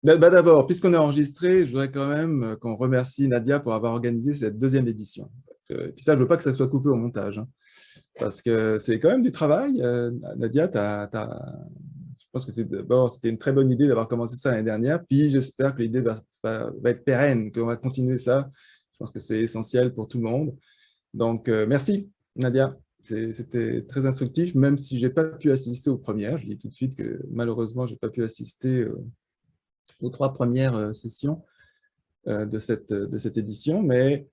D'abord, puisqu'on est enregistré, je voudrais quand même qu'on remercie Nadia pour avoir organisé cette deuxième édition. Et puis ça, je ne veux pas que ça soit coupé au montage, hein, parce que c'est quand même du travail. Nadia, je pense que d'abord, c'était une très bonne idée d'avoir commencé ça l'année dernière, puis j'espère que l'idée va être pérenne, qu'on va continuer ça. Je pense que c'est essentiel pour tout le monde. Donc, merci, Nadia. C'était très instructif, même si je n'ai pas pu assister aux premières. Je dis tout de suite que malheureusement, je n'ai pas pu assister aux trois premières sessions de cette édition. Mais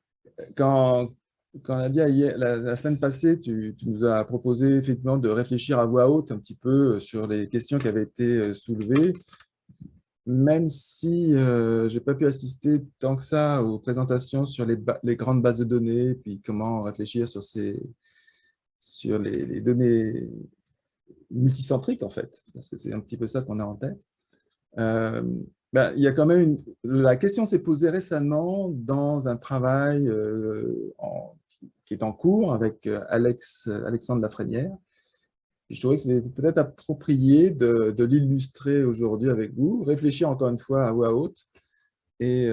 quand, quand Nadia, la semaine passée, tu nous as proposé effectivement de réfléchir à voix haute un petit peu sur les questions qui avaient été soulevées, même si je n'ai pas pu assister tant que ça aux présentations sur les grandes bases de données, puis comment réfléchir sur les données multicentriques, en fait, parce que c'est un petit peu ça qu'on a en tête. Euh, il y a quand même la question s'est posée récemment dans un travail qui est en cours avec Alexandre Lafrenière. Je trouvais que c'était peut-être approprié de l'illustrer aujourd'hui avec vous, réfléchir encore une fois à voix haute, et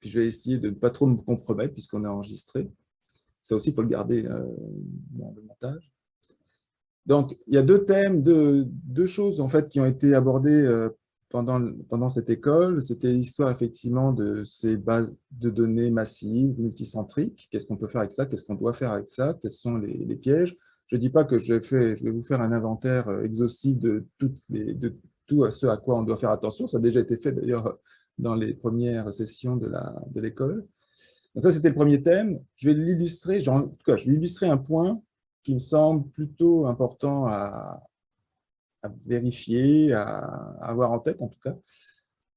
puis je vais essayer de ne pas trop me compromettre puisqu'on est enregistré. Ça aussi, il faut le garder dans le montage. Donc, il y a deux thèmes, deux choses en fait qui ont été abordées pendant cette école. C'était l'histoire effectivement de ces bases de données massives, multicentriques. Qu'est-ce qu'on peut faire avec ça? Qu'est-ce qu'on doit faire avec ça? Quels sont les pièges? Je ne dis pas que je vais vous faire un inventaire exhaustif de tout ce à quoi on doit faire attention. Ça a déjà été fait d'ailleurs dans les premières sessions de l'école. Donc ça, c'était le premier thème. Je vais l'illustrer, en tout cas, je vais illustrer un point qui me semble plutôt important à vérifier, à avoir en tête en tout cas,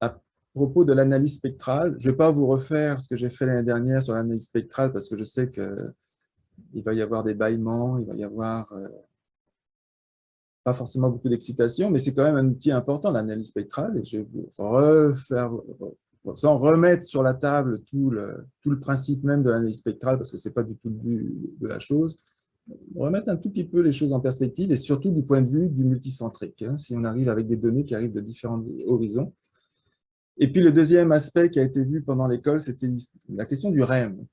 à propos de l'analyse spectrale. Je ne vais pas vous refaire ce que j'ai fait l'année dernière sur l'analyse spectrale parce que je sais qu'il va y avoir des bâillements, il va y avoir pas forcément beaucoup d'excitation, mais c'est quand même un outil important, l'analyse spectrale, et je vais vous refaire, sans remettre sur la table tout le principe même de l'analyse spectrale, parce que ce n'est pas du tout le but de la chose, remettre un tout petit peu les choses en perspective, et surtout du point de vue du multicentrique, hein, si on arrive avec des données qui arrivent de différents horizons. Et puis le deuxième aspect qui a été vu pendant l'école, c'était la question du REM.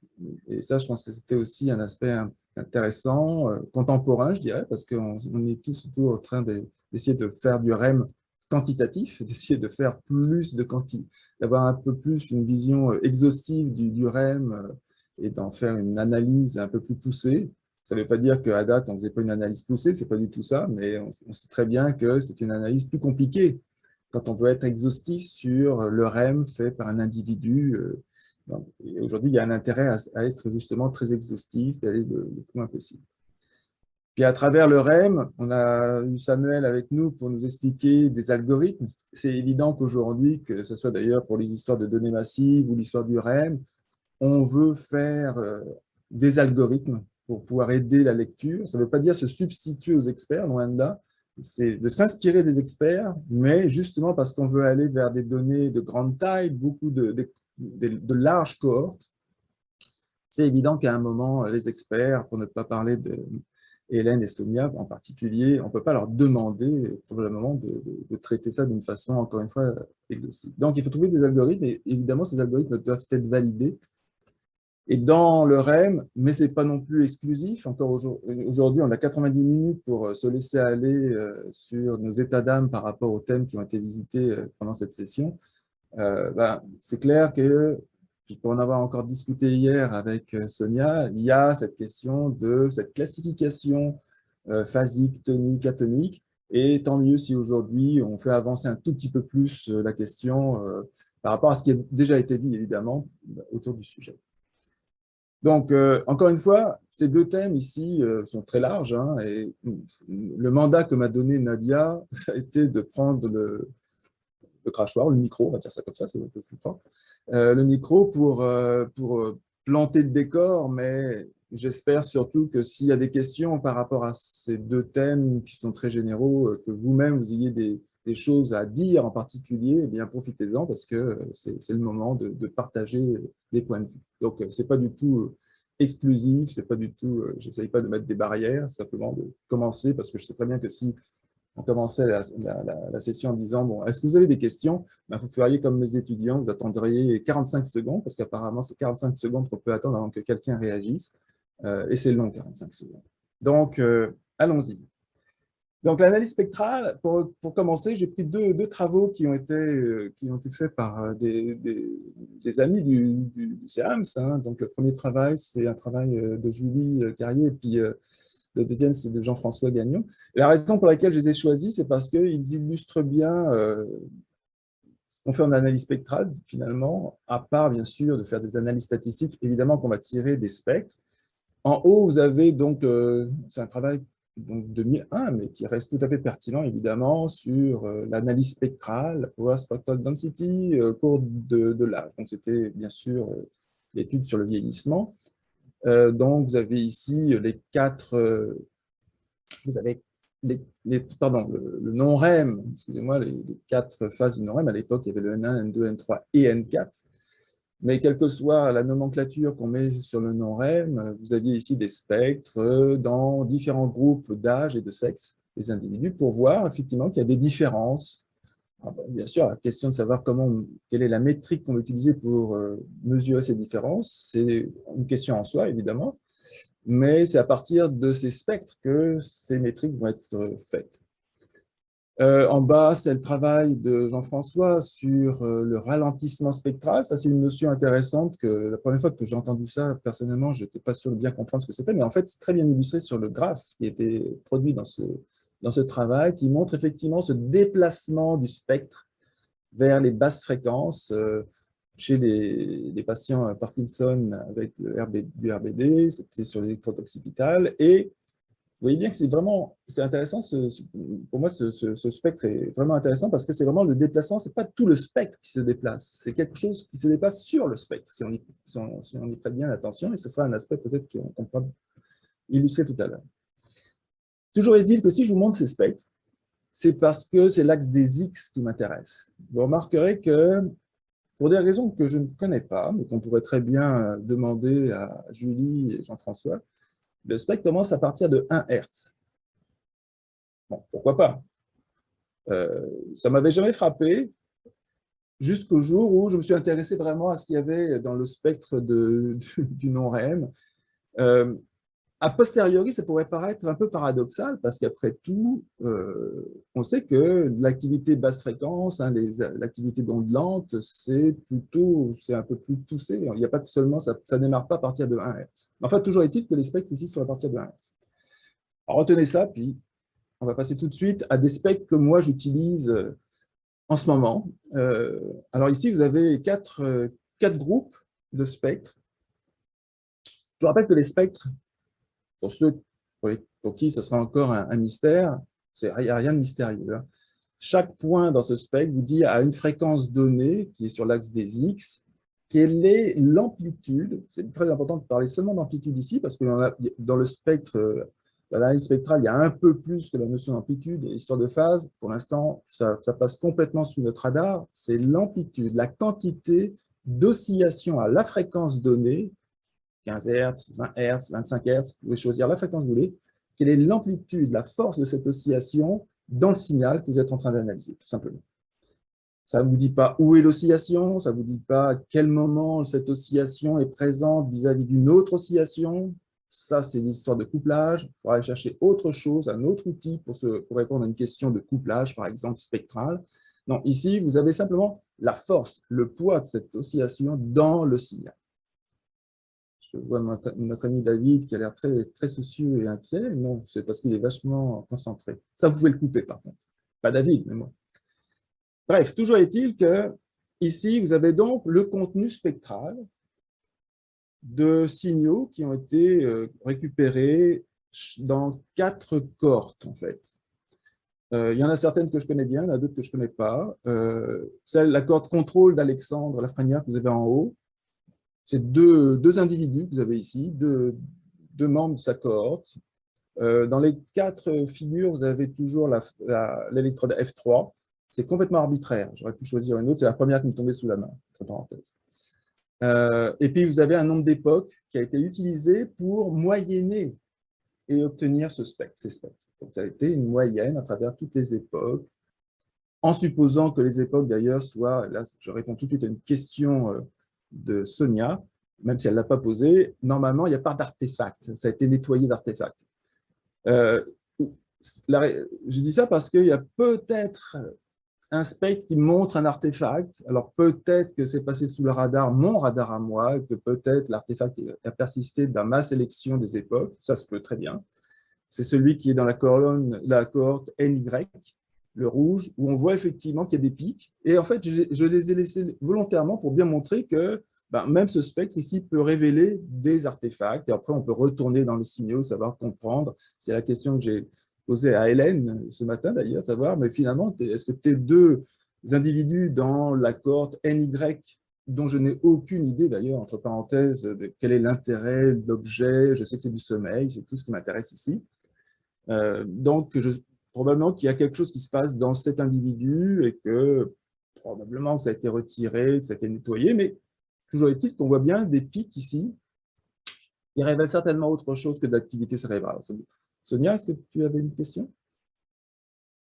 Et ça, je pense que c'était aussi un aspect intéressant, contemporain, je dirais, parce qu'on est tous autour en train d'essayer de faire du REM quantitatif, d'essayer de faire plus de quantité, d'avoir un peu plus une vision exhaustive du REM et d'en faire une analyse un peu plus poussée. Ça ne veut pas dire qu'à date, on ne faisait pas une analyse poussée, ce n'est pas du tout ça, mais on sait très bien que c'est une analyse plus compliquée quand on veut être exhaustif sur le REM fait par un individu. Aujourd'hui, il y a un intérêt à être justement très exhaustif, d'aller le plus loin possible. Puis à travers le REM, on a eu Samuel avec nous pour nous expliquer des algorithmes. C'est évident qu'aujourd'hui, que ce soit d'ailleurs pour les histoires de données massives ou l'histoire du REM, on veut faire des algorithmes pour pouvoir aider la lecture. Ça ne veut pas dire se substituer aux experts, loin de là. C'est de s'inspirer des experts, mais justement parce qu'on veut aller vers des données de grande taille, beaucoup de larges cohortes, c'est évident qu'à un moment, les experts, pour ne pas parler de Hélène et Sonia en particulier, on ne peut pas leur demander probablement de traiter ça d'une façon, encore une fois, exhaustive. Donc, il faut trouver des algorithmes, et évidemment, ces algorithmes doivent être validés. Et dans le REM, mais ce n'est pas non plus exclusif. Encore aujourd'hui, on a 90 minutes pour se laisser aller sur nos états d'âme par rapport aux thèmes qui ont été visités pendant cette session. C'est clair que, pour en avoir encore discuté hier avec Sonia, il y a cette question de cette classification phasique, tonique, atomique. Et tant mieux si aujourd'hui, on fait avancer un tout petit peu plus la question par rapport à ce qui a déjà été dit, évidemment, autour du sujet. Donc, encore une fois, ces deux thèmes ici sont très larges, hein, et le mandat que m'a donné Nadia, ça a été de prendre le crachoir, le micro, on va dire ça comme ça, c'est un peu plus propre, le micro pour planter le décor, mais j'espère surtout que s'il y a des questions par rapport à ces deux thèmes qui sont très généraux, que vous-même, vous ayez des choses à dire en particulier, eh bien profitez-en parce que c'est le moment de partager des points de vue. Donc, ce n'est pas du tout exclusif, c'est pas du tout, j'essaye pas de mettre des barrières, simplement de commencer parce que je sais très bien que si On commençait la session en disant, bon, est-ce que vous avez des questions? Ben, vous feriez comme mes étudiants, vous attendriez 45 secondes, parce qu'apparemment, c'est 45 secondes qu'on peut attendre avant que quelqu'un réagisse. Et c'est long, 45 secondes. Donc, allons-y. Donc, l'analyse spectrale, pour commencer, j'ai pris deux travaux qui ont été faits par des amis du CEAMS. Hein. Donc, le premier travail, c'est un travail de Julie Carrier, et puis le deuxième, c'est de Jean-François Gagnon. Et la raison pour laquelle je les ai choisis, c'est parce qu'ils illustrent bien ce qu'on fait en analyse spectrale, finalement, à part, bien sûr, de faire des analyses statistiques, évidemment qu'on va tirer des spectres. En haut, vous avez donc, c'est un travail donc 2001, mais qui reste tout à fait pertinent, évidemment, sur l'analyse spectrale, Power Spectral Density, au cours de l'âge. Donc, c'était bien sûr l'étude sur le vieillissement. Donc, vous avez ici les quatre, vous avez le non-REM, excusez-moi, les quatre phases du non-REM. À l'époque, il y avait le N1, N2, N3 et N4. Mais quelle que soit la nomenclature qu'on met sur le non-REM, vous aviez ici des spectres dans différents groupes d'âge et de sexe des individus pour voir effectivement qu'il y a des différences. Bien sûr, la question de savoir quelle est la métrique qu'on va utiliser pour mesurer ces différences, c'est une question en soi, évidemment, mais c'est à partir de ces spectres que ces métriques vont être faites. En bas, c'est le travail de Jean-François sur le ralentissement spectral. Ça, c'est une notion intéressante que la première fois que j'ai entendu ça, personnellement, je n'étais pas sûr de bien comprendre ce que c'était, mais en fait, c'est très bien illustré sur le graphe qui a été produit dans ce travail, qui montre effectivement ce déplacement du spectre vers les basses fréquences chez les patients Parkinson avec du RBD, c'était sur l'électrotoxique vitale, et vous voyez bien que c'est intéressant, pour moi, ce spectre est vraiment intéressant parce que c'est vraiment le déplacement, ce n'est pas tout le spectre qui se déplace, c'est quelque chose qui se déplace sur le spectre, si on y prête bien attention, et ce sera un aspect peut-être qu'on pourra illustrer tout à l'heure. Toujours est-il que si je vous montre ces spectres, c'est parce que c'est l'axe des X qui m'intéresse. Vous remarquerez que, pour des raisons que je ne connais pas, mais qu'on pourrait très bien demander à Julie et Jean-François, le spectre commence à partir de 1 Hz. Bon, pourquoi pas? Ça ne m'avait jamais frappé jusqu'au jour où je me suis intéressé vraiment à ce qu'il y avait dans le spectre du non-REM. A posteriori, ça pourrait paraître un peu paradoxal parce qu'après tout, on sait que l'activité basse fréquence, hein, l'activité d'ondes lentes, c'est un peu plus poussé. Il n'y a pas que seulement, ça ne démarre pas à partir de 1 Hz. Enfin, toujours est-il que les spectres ici sont à partir de 1 Hz. Alors, retenez ça, puis on va passer tout de suite à des spectres que moi j'utilise en ce moment. Alors ici, vous avez quatre groupes de spectres. Je vous rappelle que les spectres, pour ceux pour qui ce sera encore un mystère, il n'y a rien de mystérieux. Hein. Chaque point dans ce spectre vous dit à une fréquence donnée, qui est sur l'axe des X, quelle est l'amplitude. C'est très important de parler seulement d'amplitude ici, parce que dans le spectre, l'analyse spectrale, il y a un peu plus que la notion d'amplitude et l'histoire de phase. Pour l'instant, ça passe complètement sous notre radar. C'est l'amplitude, la quantité d'oscillation à la fréquence donnée, 15 Hz, 20 Hz, 25 Hz, vous pouvez choisir la fréquence que vous voulez. Quelle est l'amplitude, la force de cette oscillation dans le signal que vous êtes en train d'analyser, tout simplement. Ça ne vous dit pas où est l'oscillation, ça ne vous dit pas à quel moment cette oscillation est présente vis-à-vis d'une autre oscillation. Ça, c'est des histoires de couplage. Il faudra aller chercher autre chose, un autre outil pour répondre à une question de couplage, par exemple spectral. Non, ici, vous avez simplement la force, le poids de cette oscillation dans le signal. Je vois notre ami David qui a l'air très, très soucieux et inquiet. Non, c'est parce qu'il est vachement concentré. Ça, vous pouvez le couper, par contre. Pas David, mais moi. Bref, toujours est-il que ici, vous avez donc le contenu spectral de signaux qui ont été récupérés dans 4 cohortes, en fait. Il y en a certaines que je connais bien, il y en a d'autres que je ne connais pas. La cohorte contrôle d'Alexandre Lafrenière que vous avez en haut, c'est deux individus que vous avez ici, deux membres de sa cohorte. Dans les 4 figures, vous avez toujours l'électrode F3. C'est complètement arbitraire. J'aurais pu choisir une autre. C'est la première qui me tombait sous la main, entre parenthèses. Et puis, vous avez un nombre d'époques qui a été utilisé pour moyenner et obtenir ces spectres. Donc, ça a été une moyenne à travers toutes les époques, en supposant que les époques, d'ailleurs, soient… Là, je réponds tout de suite à une question de Sonia, même si elle ne l'a pas posée. Normalement, il n'y a pas d'artefacts. Ça a été nettoyé d'artefacts. Je dis ça parce qu'il y a peut-être un spectre qui montre un artefact. Alors peut-être que c'est passé sous le radar, mon radar à moi, et que peut-être l'artefact a persisté dans ma sélection des époques. Ça se peut très bien. C'est celui qui est dans la cohorte NY, le rouge, où on voit effectivement qu'il y a des pics. Et en fait, je les ai laissés volontairement pour bien montrer que même ce spectre ici peut révéler des artefacts. Et après, on peut retourner dans les signaux, savoir comprendre. C'est la question que j'ai posée à Hélène ce matin d'ailleurs, savoir, mais finalement, est-ce que tes deux individus dans la cohorte NY, dont je n'ai aucune idée d'ailleurs, entre parenthèses, de quel est l'intérêt de l'objet, je sais que c'est du sommeil, c'est tout ce qui m'intéresse ici. Donc, probablement qu'il y a quelque chose qui se passe dans cet individu et que probablement que ça a été retiré, que ça a été nettoyé, mais toujours est-il qu'on voit bien des pics ici qui révèlent certainement autre chose que de l'activité cérébrale. Sonia, est-ce que tu avais une question?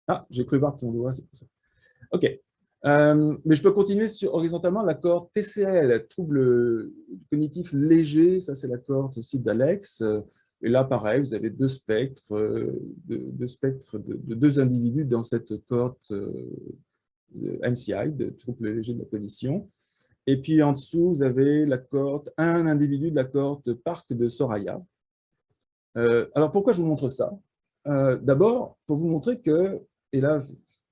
Ah, j'ai cru voir ton doigt, c'est pour ça. OK. Mais je peux continuer sur horizontalement la cohorte TCL, trouble cognitif léger, ça c'est la cohorte aussi d'Alex. Et là, pareil, vous avez deux spectres, de deux individus dans cette cohorte de MCI, de trouble léger de la cognition. Et puis en dessous, vous avez la cohorte, un individu de la cohorte Parc de Soraya. Alors pourquoi je vous montre ça? D'abord, pour vous montrer que, et là,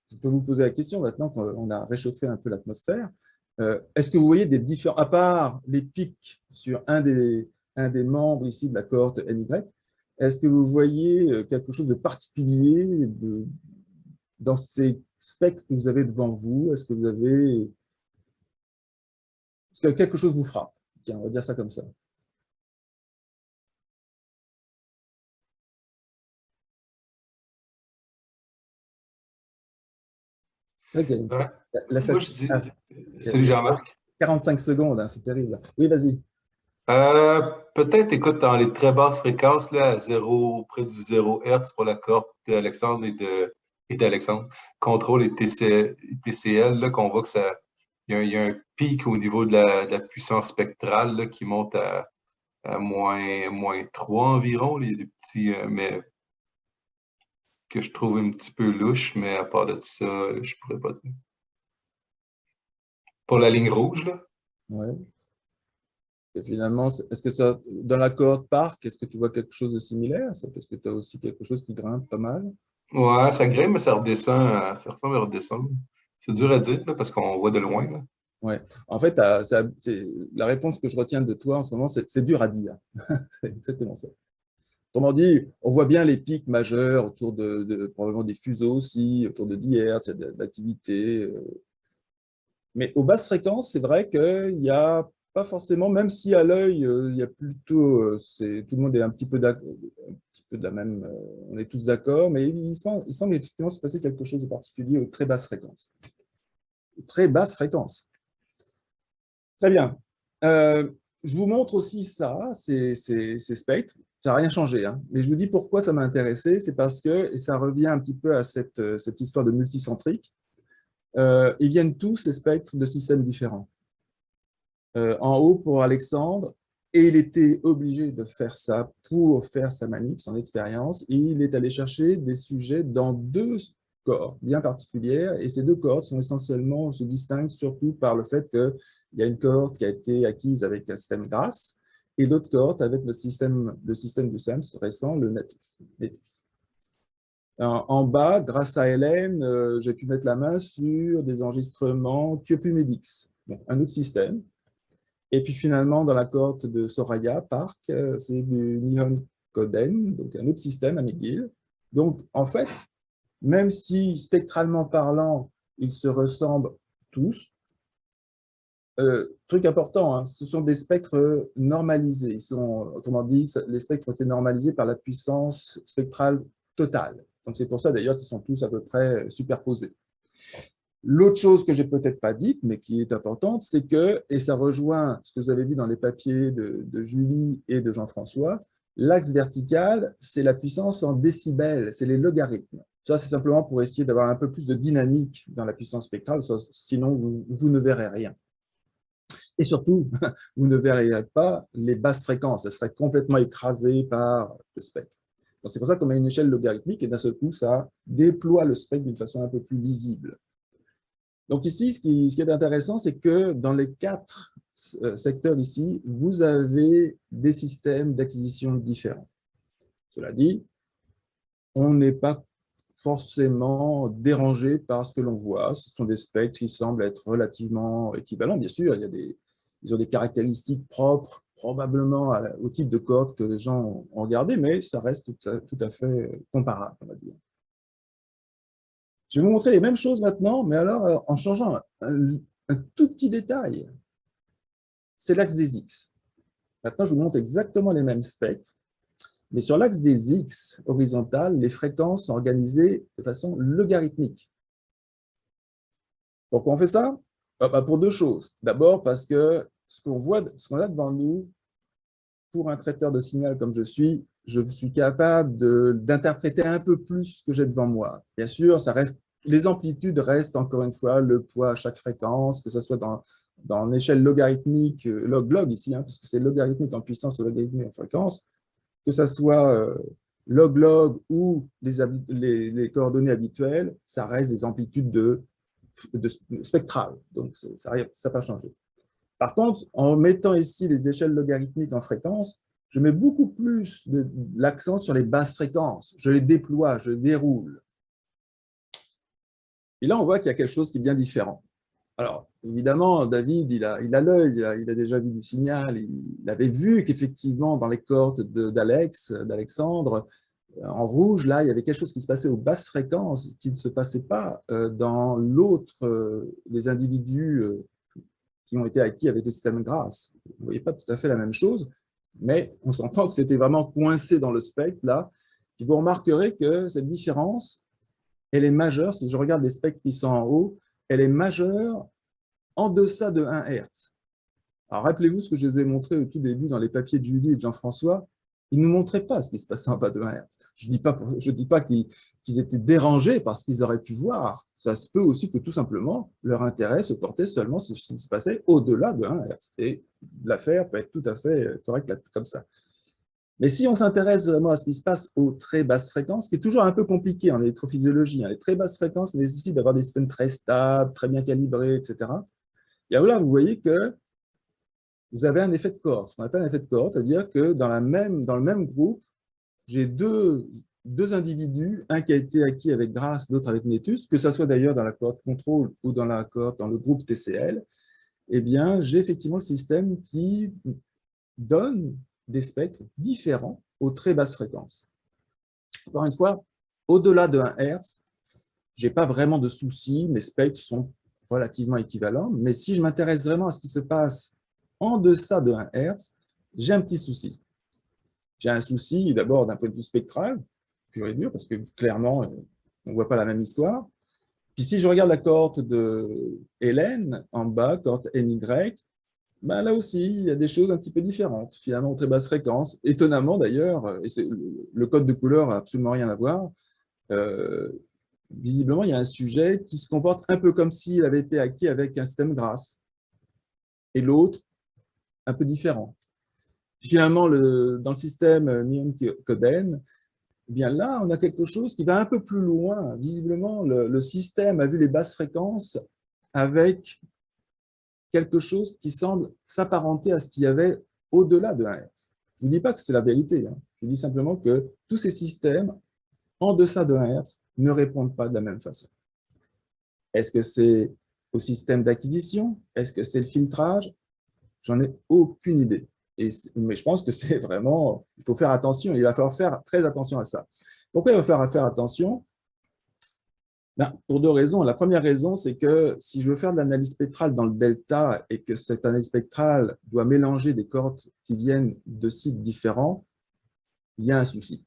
je peux vous poser la question maintenant qu'on a réchauffé un peu l'atmosphère, est-ce que vous voyez des différents, à part les pics sur un des membres ici de la cohorte NY, est-ce que vous voyez quelque chose de particulier dans ces spectres que vous avez devant vous? Est-ce que vous avez… Est-ce que quelque chose vous frappe? Tiens, on va dire ça comme ça. Moi, je dis… Salut Jean-Marc. 45 secondes, hein, c'est terrible. Oui, vas-y. Peut-être, écoute, dans les très basses fréquences, là, à 0, près du 0 Hz pour la cohorte d'Alexandre et d'Alexandre, contrôle et TCL, là, qu'on voit que ça, il y a un pic au niveau de la puissance spectrale là, qui monte à moins 3 environ. Là. Il y a des petits, mais que je trouve un petit peu louche, mais à part de ça, je pourrais pas dire. Pour la ligne rouge, là. Ouais. Et finalement, est-ce que ça, dans la cohorte Parc, est-ce que tu vois quelque chose de similaire? Parce que tu as aussi quelque chose qui grimpe pas mal. Ouais, ça grimpe, mais ça redescend, ça ressemble à redescendre. C'est dur à dire, là, parce qu'on voit de loin, là. Ouais. En fait, la réponse que je retiens de toi en ce moment, c'est dur à dire. C'est exactement ça. Autrement dit, on voit bien les pics majeurs autour de probablement des fuseaux aussi, autour de 10 Hz, il y a de l'activité. Mais aux basses fréquences, c'est vrai qu'il n'y a pas forcément, même si à l'œil, il y a plutôt, tout le monde est un petit peu de la même, on est tous d'accord, mais il semble effectivement se passer quelque chose de particulier aux très basses fréquences. Très basses fréquences. Très bien. Je vous montre aussi ça, ces spectres. Ça n'a rien changé, hein. Mais je vous dis pourquoi ça m'a intéressé. C'est parce que, et ça revient un petit peu à cette histoire de multicentrique, ils viennent tous, ces spectres, de systèmes différents. En haut, pour Alexandre, et il était obligé de faire ça pour faire sa manip, son expérience, et il est allé chercher des sujets dans deux cohortes bien particulières, et ces deux cohortes se distinguent surtout par le fait qu'il y a une cohorte qui a été acquise avec un système GRASS, et d'autres cohortes avec le système du SAMS récent, le NATUF. En bas, grâce à Hélène, j'ai pu mettre la main sur des enregistrements QPMedix, donc un autre système. Et puis finalement, dans la cohorte de Soraya Park, c'est du Nihon Koden, donc un autre système à McGill. Donc en fait, même si spectralement parlant, ils se ressemblent tous, truc important, hein, ce sont des spectres normalisés. Autrement dit, les spectres ont été normalisés par la puissance spectrale totale. Donc c'est pour ça d'ailleurs qu'ils sont tous à peu près superposés. L'autre chose que je n'ai peut-être pas dite, mais qui est importante, c'est que, et ça rejoint ce que vous avez vu dans les papiers de Julie et de Jean-François, L'axe vertical, c'est la puissance en décibels, c'est les logarithmes. Ça, c'est simplement pour essayer d'avoir un peu plus de dynamique dans la puissance spectrale, sinon vous ne verrez rien. Et surtout, vous ne verrez pas les basses fréquences, elles seraient complètement écrasées par le spectre. Donc c'est pour ça qu'on a une échelle logarithmique et d'un seul coup, ça déploie le spectre d'une façon un peu plus lisible. Donc ici, ce qui est intéressant, c'est que dans les 4 secteurs ici, vous avez des systèmes d'acquisition différents. Cela dit, on n'est pas forcément dérangé par ce que l'on voit. Ce sont des spectres qui semblent être relativement équivalents. Bien sûr, ils ont des caractéristiques propres, probablement au type de cohorte que les gens ont regardé, mais ça reste tout à fait comparable, on va dire. Je vais vous montrer les mêmes choses maintenant, mais alors en changeant un tout petit détail. C'est l'axe des X. Maintenant, je vous montre exactement les mêmes spectres, mais sur l'axe des X horizontales, les fréquences sont organisées de façon logarithmique. Pourquoi on fait ça? Pour 2 choses. D'abord, parce que ce qu'on a devant nous, pour un traiteur de signal comme je suis capable d'interpréter un peu plus ce que j'ai devant moi. Bien sûr, les amplitudes restent encore une fois le poids à chaque fréquence, que ce soit dans l'échelle logarithmique, log-log ici, puisque c'est logarithmique en puissance et logarithmique en fréquence, que ce soit log-log ou les coordonnées habituelles, ça reste des amplitudes spectrales, donc ça n'a pas changé. Par contre, en mettant ici les échelles logarithmiques en fréquence, je mets beaucoup plus l'accent sur les basses fréquences. Je les déploie, je les déroule. Et là, on voit qu'il y a quelque chose qui est bien différent. Alors, évidemment, David, il a l'œil, il a déjà vu du signal, il avait vu qu'effectivement, dans les cohortes d'Alexandre, en rouge, là, il y avait quelque chose qui se passait aux basses fréquences qui ne se passait pas dans les individus qui ont été acquis avec le système GRASS. Vous ne voyez pas tout à fait la même chose, mais on s'entend que c'était vraiment coincé dans le spectre, là. Et vous remarquerez que cette différence, elle est majeure, si je regarde les spectres qui sont en haut, elle est majeure en deçà de 1 Hz. Alors, rappelez-vous ce que je vous ai montré au tout début dans les papiers de Julie et de Jean-François. Ils ne nous montraient pas ce qui se passait en bas de 1 Hz. Je ne dis pas qu'ils étaient dérangés par ce qu'ils auraient pu voir. Ça se peut aussi que tout simplement, leur intérêt se portait seulement sur ce qui se passait au-delà de 1 Hz. Et l'affaire peut être tout à fait correcte comme ça. Mais si on s'intéresse vraiment à ce qui se passe aux très basses fréquences, ce qui est toujours un peu compliqué en électrophysiologie, les très basses fréquences nécessitent d'avoir des systèmes très stables, très bien calibrés, etc. Et là, vous voyez que vous avez un effet de cohorte, ce qu'on appelle un effet de cohorte, c'est-à-dire que dans le même groupe, j'ai deux individus, un qui a été acquis avec GRASS, l'autre avec Netus, que ce soit d'ailleurs dans la cohorte contrôle ou dans le groupe TCL, eh bien, j'ai effectivement le système qui donne des spectres différents aux très basses fréquences. Encore une fois, au-delà de 1 Hz, je n'ai pas vraiment de soucis, mes spectres sont relativement équivalents, mais si je m'intéresse vraiment à ce qui se passe en deçà de 1 Hz, j'ai un petit souci. J'ai un souci d'abord d'un point de vue spectral, pur et dur, parce que clairement, on ne voit pas la même histoire. Puis si je regarde la cohorte de Hélène, en bas, cohorte NY, ben là aussi, il y a des choses un petit peu différentes, finalement, très basse fréquence. Étonnamment d'ailleurs, et le code de couleur n'a absolument rien à voir, visiblement, il y a un sujet qui se comporte un peu comme s'il avait été acquis avec un système GRASS, et l'autre, un peu différent. Finalement, dans le système Nyon-Coden, eh bien là, on a quelque chose qui va un peu plus loin. Visiblement, le système a vu les basses fréquences avec quelque chose qui semble s'apparenter à ce qu'il y avait au-delà de 1 Hz. Je ne dis pas que c'est la vérité, je dis simplement que tous ces systèmes, en deçà de 1 Hz, ne répondent pas de la même façon. Est-ce que c'est au système d'acquisition? Est-ce que c'est le filtrage? J'en ai aucune idée. Mais je pense que c'est vraiment, il faut faire attention, il va falloir faire très attention à ça. Pourquoi il va falloir faire attention? Pour 2 raisons. La première raison, c'est que si je veux faire de l'analyse spectrale dans le delta et que cette analyse spectrale doit mélanger des cohortes qui viennent de sites différents, il y a un souci.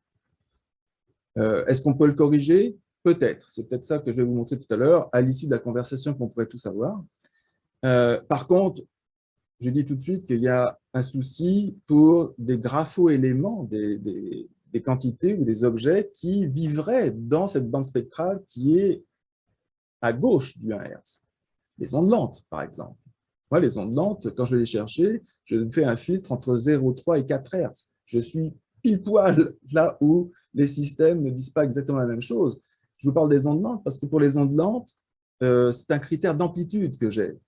Est-ce qu'on peut le corriger? Peut-être. C'est peut-être ça que je vais vous montrer tout à l'heure, à l'issue de la conversation qu'on pourrait tous avoir. Par contre, je dis tout de suite qu'il y a un souci pour des grapho-éléments, des quantités ou des objets qui vivraient dans cette bande spectrale qui est à gauche du 1 Hz. Les ondes lentes, par exemple. Moi, les ondes lentes, quand je vais les chercher, je fais un filtre entre 0,3 et 4 Hz. Je suis pile poil là où les systèmes ne disent pas exactement la même chose. Je vous parle des ondes lentes parce que pour les ondes lentes, c'est un critère d'amplitude que j'ai.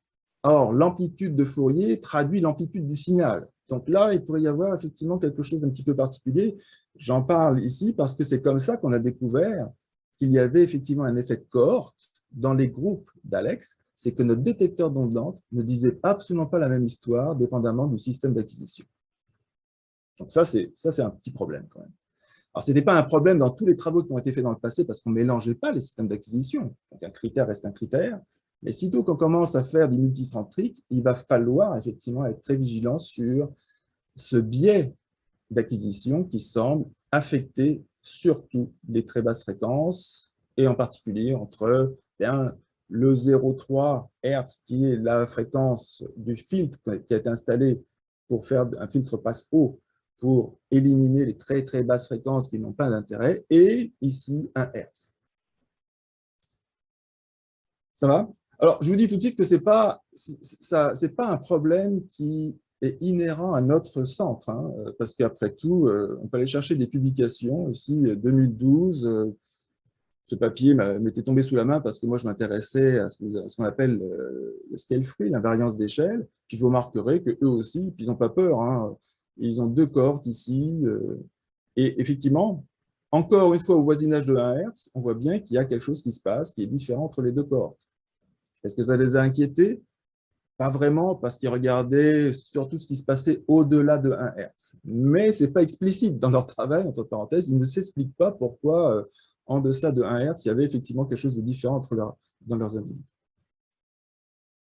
Or, l'amplitude de Fourier traduit l'amplitude du signal. Donc là, il pourrait y avoir effectivement quelque chose d'un petit peu particulier. J'en parle ici parce que c'est comme ça qu'on a découvert qu'il y avait effectivement un effet de cohorte dans les groupes d'Alex, c'est que notre détecteur d'ondes lentes ne disait absolument pas la même histoire dépendamment du système d'acquisition. Donc ça, c'est un petit problème quand même. Alors, ce n'était pas un problème dans tous les travaux qui ont été faits dans le passé parce qu'on ne mélangeait pas les systèmes d'acquisition. Donc, un critère reste un critère. Mais sitôt qu'on commence à faire du multicentrique, il va falloir effectivement être très vigilant sur ce biais d'acquisition qui semble affecter surtout les très basses fréquences et en particulier entre le 0,3 Hz qui est la fréquence du filtre qui a été installé pour faire un filtre passe-haut pour éliminer les très très basses fréquences qui n'ont pas d'intérêt et ici 1 Hz. Ça va? Alors, je vous dis tout de suite que ce n'est pas un problème qui est inhérent à notre centre, hein, parce qu'après tout, on peut aller chercher des publications. Ici, 2012, ce papier m'était tombé sous la main parce que moi, je m'intéressais à ce qu'on appelle le scale free, l'invariance d'échelle. Puis vous remarquerez qu'eux aussi, puis ils n'ont pas peur. Hein, ils ont 2 cohortes ici. Et effectivement, encore une fois, au voisinage de 1 Hz, on voit bien qu'il y a quelque chose qui se passe, qui est différent entre les 2 cohortes. Est-ce que ça les a inquiétés? Pas vraiment, parce qu'ils regardaient surtout ce qui se passait au-delà de 1 Hz. Mais ce n'est pas explicite dans leur travail, entre parenthèses. Ils ne s'expliquent pas pourquoi, en deçà de 1 Hz, il y avait effectivement quelque chose de différent dans leurs individus.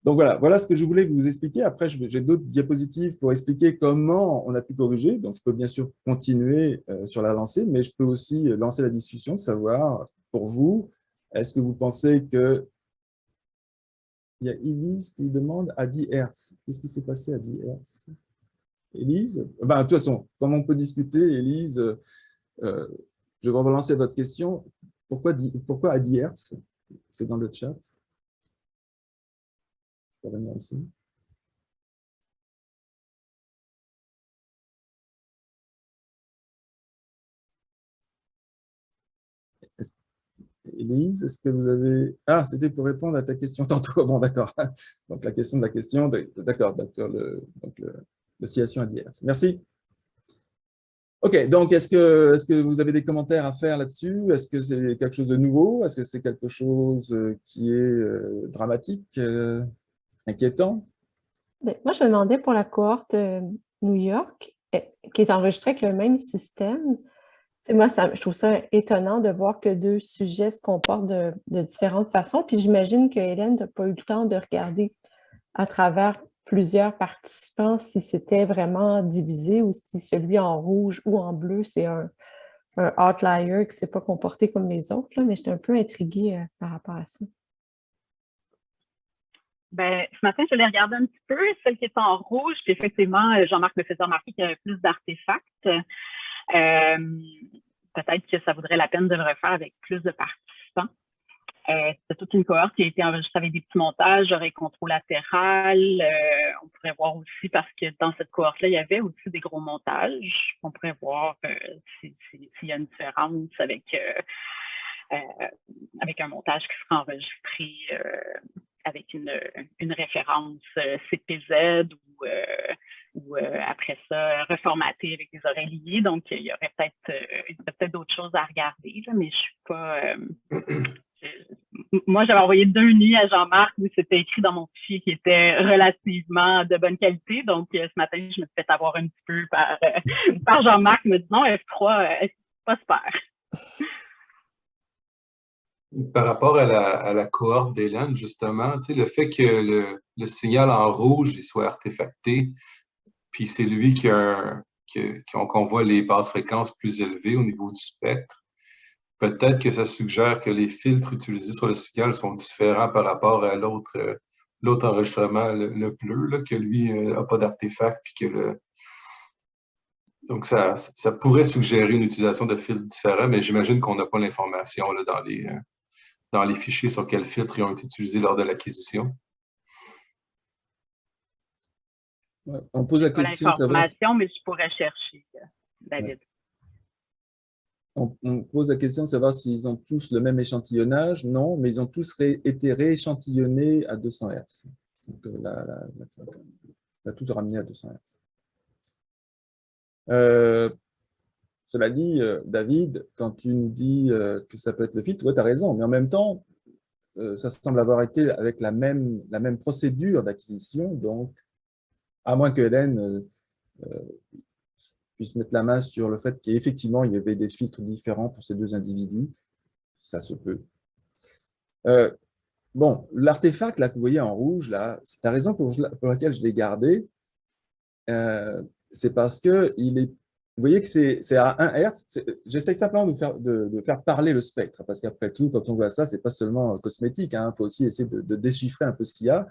Donc voilà ce que je voulais vous expliquer. Après, j'ai d'autres diapositives pour expliquer comment on a pu corriger. Donc, je peux bien sûr continuer sur la lancée, mais je peux aussi lancer la discussion, savoir, pour vous, est-ce que vous pensez que il y a Élise qui demande à 10 Hz. Qu'est-ce qui s'est passé à 10 Hz? Élise? De toute façon, comme on peut discuter, Élise, je vais relancer votre question. Pourquoi à 10 Hz? C'est dans le chat. Je vais revenir ici. Élise, est-ce que vous avez… Ah, c'était pour répondre à ta question tantôt. Bon, d'accord. Donc, la question de la question, d'accord, l'oscillation à 10 Hz. Merci. OK, donc est-ce que vous avez des commentaires à faire là-dessus? Est-ce que c'est quelque chose de nouveau? Est-ce que c'est quelque chose qui est dramatique, inquiétant? Moi, je me demandais pour la cohorte New York, qui est enregistrée avec le même système. Moi, je trouve ça étonnant de voir que 2 sujets se comportent de différentes façons. Puis j'imagine que Hélène n'a pas eu le temps de regarder à travers plusieurs participants si c'était vraiment divisé ou si celui en rouge ou en bleu, c'est un outlier qui ne s'est pas comporté comme les autres. Là, mais j'étais un peu intriguée par rapport à ça. Ce matin, je l'ai regardé un petit peu, celle qui est en rouge, puis effectivement, Jean-Marc me faisait remarquer qu'il y avait plus d'artefacts. Peut-être que ça vaudrait la peine de le refaire avec plus de participants. C'est toute une cohorte qui a été enregistrée avec des petits montages, oreilles contralatérales. On pourrait voir aussi, parce que dans cette cohorte-là, il y avait aussi des gros montages. On pourrait voir s'il y a une différence avec un montage qui sera enregistré avec une référence CPZ ou après ça, reformaté avec des oreilles liées. Donc, il y aurait peut-être d'autres choses à regarder, là, mais je suis pas… moi, j'avais envoyé 2 nuits à Jean-Marc où c'était écrit dans mon fichier qui était relativement de bonne qualité. Donc, ce matin, je me suis fait avoir un petit peu par Jean-Marc qui me dit non, F3, c'est pas super. Par rapport à la cohorte d'Hélène, justement, le fait que le signal en rouge il soit artefacté, puis c'est lui qu'on voit les basses fréquences plus élevées au niveau du spectre, peut-être que ça suggère que les filtres utilisés sur le signal sont différents par rapport à l'autre enregistrement, le bleu, là, que lui n'a pas d'artefact, puis que Donc, ça pourrait suggérer une utilisation de filtres différents, mais j'imagine qu'on n'a pas l'information là, dans les fichiers sur quels filtres ils ont été utilisés lors de l'acquisition. Ouais, on pose la Pas question, l'information, mais je pourrais chercher, David. on pose la question de savoir s'ils ont tous le même échantillonnage. Non, mais ils ont tous été rééchantillonnés à 200 Hz. Donc, on a tous ramené à 200 Hz. Cela dit, David, quand tu nous dis que ça peut être le filtre, ouais, tu as raison, mais en même temps, ça semble avoir été avec la même procédure d'acquisition, donc, à moins que Hélène puisse mettre la main sur le fait qu'effectivement, il y avait des filtres différents pour ces deux individus, ça se peut. Bon, l'artefact là que vous voyez en rouge, là, c'est la raison pour laquelle je l'ai gardé, c'est parce que vous voyez que c'est à 1 Hz. J'essaie simplement de faire parler le spectre, parce qu'après tout, quand on voit ça, ce n'est pas seulement cosmétique, il faut aussi essayer de déchiffrer un peu ce qu'il y a.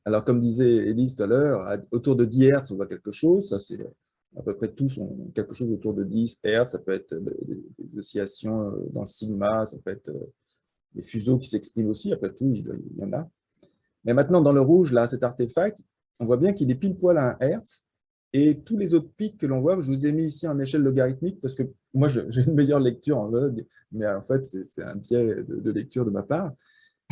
Alors, comme disait Élise tout à l'heure, autour de 10 Hz, on voit quelque chose. Ça, c'est à peu près tous ont quelque chose autour de 10 Hz. Ça peut être des oscillations dans le sigma, ça peut être des fuseaux qui s'expriment aussi. Après tout, il y en a. Mais maintenant, dans le rouge, là, cet artefact, on voit bien qu'il est pile poil à 1 Hz. Et tous les autres pics que l'on voit, je vous ai mis ici en échelle logarithmique parce que moi, j'ai une meilleure lecture en log, mais en fait, c'est un biais de lecture de ma part.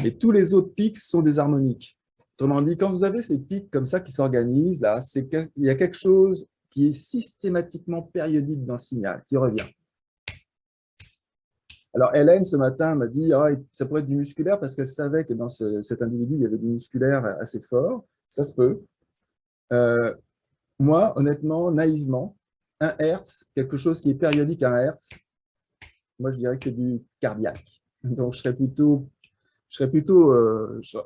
Et tous les autres pics sont des harmoniques. Autrement dit, quand vous avez ces pics comme ça qui s'organisent, là, il y a quelque chose qui est systématiquement périodique dans le signal, qui revient. Alors, Hélène, ce matin, m'a dit ça pourrait être du musculaire parce qu'elle savait que dans cet individu, il y avait du musculaire assez fort. Ça se peut. Moi, honnêtement, naïvement, 1 Hertz, quelque chose qui est périodique à 1 Hertz, moi, je dirais que c'est du cardiaque. Donc, je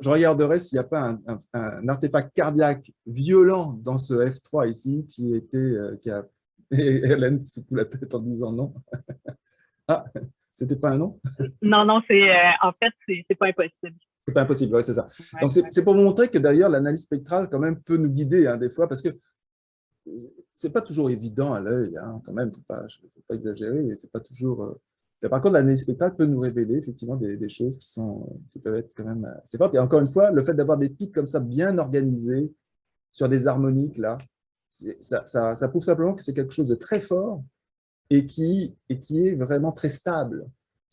regarderais s'il n'y a pas un artefact cardiaque violent dans ce F3 ici qui a… Et Hélène secoue la tête en disant non. Ah, c'était pas un non? Non, en fait, c'est pas impossible. C'est pas impossible, oui, c'est ça. Ouais, donc, c'est pour vous montrer que d'ailleurs, l'analyse spectrale, quand même, peut nous guider des fois, parce que c'est pas toujours évident à l'œil, quand même, faut pas exagérer, et c'est pas toujours… Par contre, l'analyse spectrale peut nous révéler effectivement des choses qui peuvent être quand même assez fortes. Et encore une fois, le fait d'avoir des pics comme ça bien organisés sur des harmoniques, là, ça prouve simplement que c'est quelque chose de très fort et qui est vraiment très stable.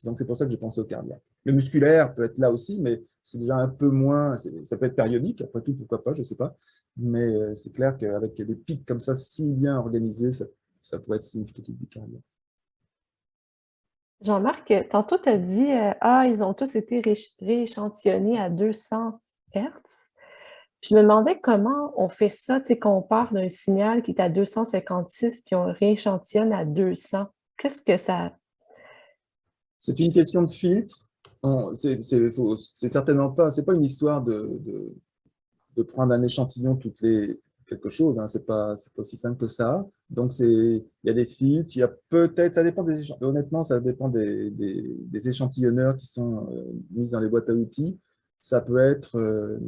Donc, c'est pour ça que j'ai pensé au cardiaque. Le musculaire peut être là aussi, mais c'est déjà un peu moins… Ça peut être périodique, après tout, pourquoi pas, je ne sais pas. Mais c'est clair qu'avec des pics comme ça, si bien organisés, ça pourrait être significatif du cardiaque. Jean-Marc, tantôt tu as dit ils ont tous été rééchantillonnés à 200 Hz. Je me demandais comment on fait ça, tu sais, qu'on part d'un signal qui est à 256 puis on rééchantillonne à 200. Qu'est-ce que ça… C'est une question de filtre. C'est certainement pas… C'est pas une histoire de prendre un échantillon toutes les… quelque chose, c'est pas aussi simple que ça. Donc, il y a des filtres, il y a peut-être… Ça dépend des échantillonneurs. Honnêtement, ça dépend des échantillonneurs qui sont mis dans les boîtes à outils. Ça peut être…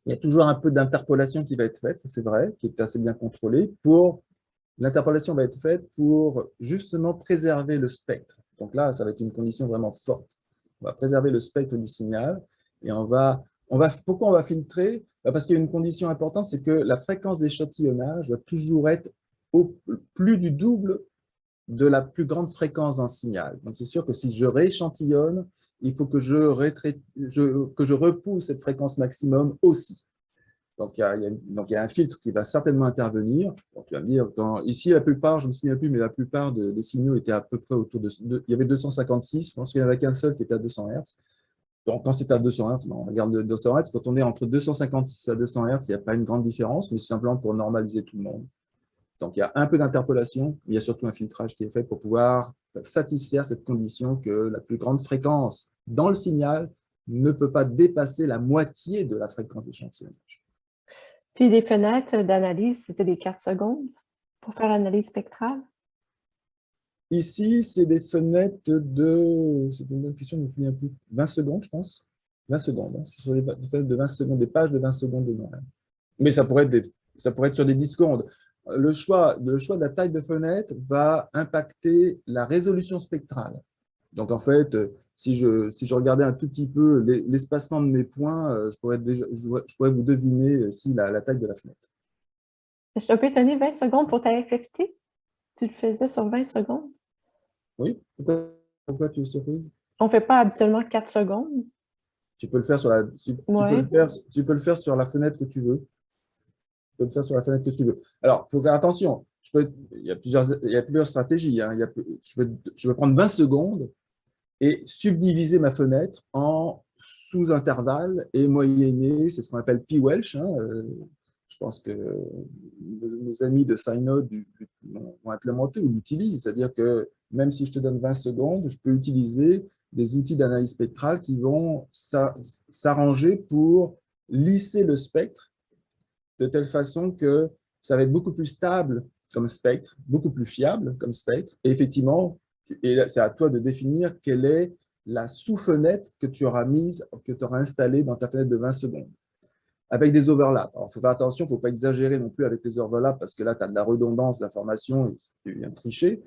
il y a toujours un peu d'interpolation qui va être faite, c'est vrai, qui est assez bien contrôlée. L'interpolation va être faite pour justement préserver le spectre. Donc là, ça va être une condition vraiment forte. On va préserver le spectre du signal et pourquoi on va filtrer? Parce qu'il y a une condition importante, c'est que la fréquence d'échantillonnage doit toujours être au plus du double de la plus grande fréquence dans le signal. Donc c'est sûr que si je rééchantillonne, il faut que je repousse cette fréquence maximum aussi. Donc, il y a un filtre qui va certainement intervenir. Donc, tu vas me dire, ici, la plupart, je ne me souviens plus, mais la plupart des signaux étaient à peu près autour il y avait 256, je pense qu'il n'y en avait qu'un seul qui était à 200 Hz. Donc, quand c'est à 200 Hz, on regarde 200 Hz, quand on est entre 256 à 200 Hz, il n'y a pas une grande différence, mais c'est simplement pour normaliser tout le monde. Donc, il y a un peu d'interpolation, mais il y a surtout un filtrage qui est fait pour pouvoir satisfaire cette condition que la plus grande fréquence dans le signal ne peut pas dépasser la moitié de la fréquence d'échantillonnage. Puis les fenêtres d'analyse, c'était des 4 secondes pour faire l'analyse spectrale? Ici, c'est des fenêtres de… C'est une bonne question, je ne me souviens plus. 20 secondes, je pense. 20 secondes. C'est sur des fenêtres de 20 secondes, des pages de 20 secondes de Noël. Mais ça pourrait être sur des 10 secondes. le choix de la taille de fenêtre va impacter la résolution spectrale. Donc, en fait, si je regardais un tout petit peu l'espacement de mes points, je pourrais vous deviner si la taille de la fenêtre. Je suis un peu étonnée, 20 secondes pour ta FFT? Tu le faisais sur 20 secondes? Oui, pourquoi tu es surprise? On ne fait pas habituellement 4 secondes. Tu peux le faire sur tu peux le faire sur la fenêtre que tu veux. Tu peux le faire sur la fenêtre que tu veux. Alors, il faut faire attention. Il y a plusieurs stratégies, hein. Je peux prendre 20 secondes et subdiviser ma fenêtre en sous-intervalles et moyenner, c'est ce qu'on appelle P-Welsh. Hein. Je pense que nos amis de Synode l'ont implémenté ou l'utilisent. C'est-à-dire que même si je te donne 20 secondes, je peux utiliser des outils d'analyse spectrale qui vont s'arranger pour lisser le spectre de telle façon que ça va être beaucoup plus stable comme spectre, beaucoup plus fiable comme spectre. Et effectivement, c'est à toi de définir quelle est la sous-fenêtre que tu auras installée dans ta fenêtre de 20 secondes. Avec des overlaps. Alors, il faut faire attention, il ne faut pas exagérer non plus avec les overlaps parce que là, tu as de la redondance d'informations et tu viens de tricher.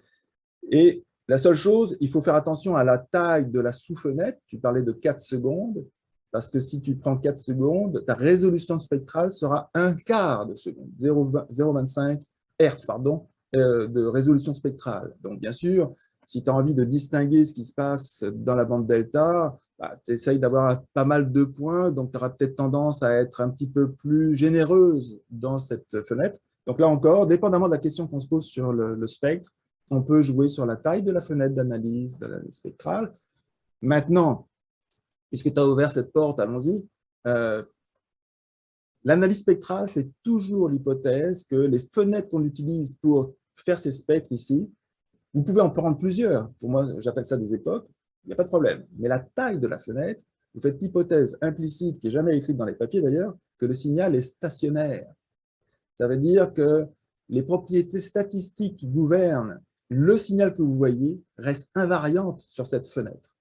Et la seule chose, il faut faire attention à la taille de la sous-fenêtre. Tu parlais de 4 secondes, parce que si tu prends 4 secondes, ta résolution spectrale sera un quart de seconde, 0,25 Hz de résolution spectrale. Donc, bien sûr, si tu as envie de distinguer ce qui se passe dans la bande delta, tu essayes d'avoir pas mal de points, donc tu auras peut-être tendance à être un petit peu plus généreuse dans cette fenêtre. Donc là encore, dépendamment de la question qu'on se pose sur le spectre, on peut jouer sur la taille de la fenêtre d'analyse spectrale. Maintenant, puisque tu as ouvert cette porte, allons-y. L'analyse spectrale fait toujours l'hypothèse que les fenêtres qu'on utilise pour faire ces spectres ici, vous pouvez en prendre plusieurs. Pour moi, j'appelle ça des époques. Il n'y a pas de problème. Mais la taille de la fenêtre, vous faites l'hypothèse implicite, qui n'est jamais écrite dans les papiers d'ailleurs, que le signal est stationnaire. Ça veut dire que les propriétés statistiques qui gouvernent le signal que vous voyez restent invariantes sur cette fenêtre,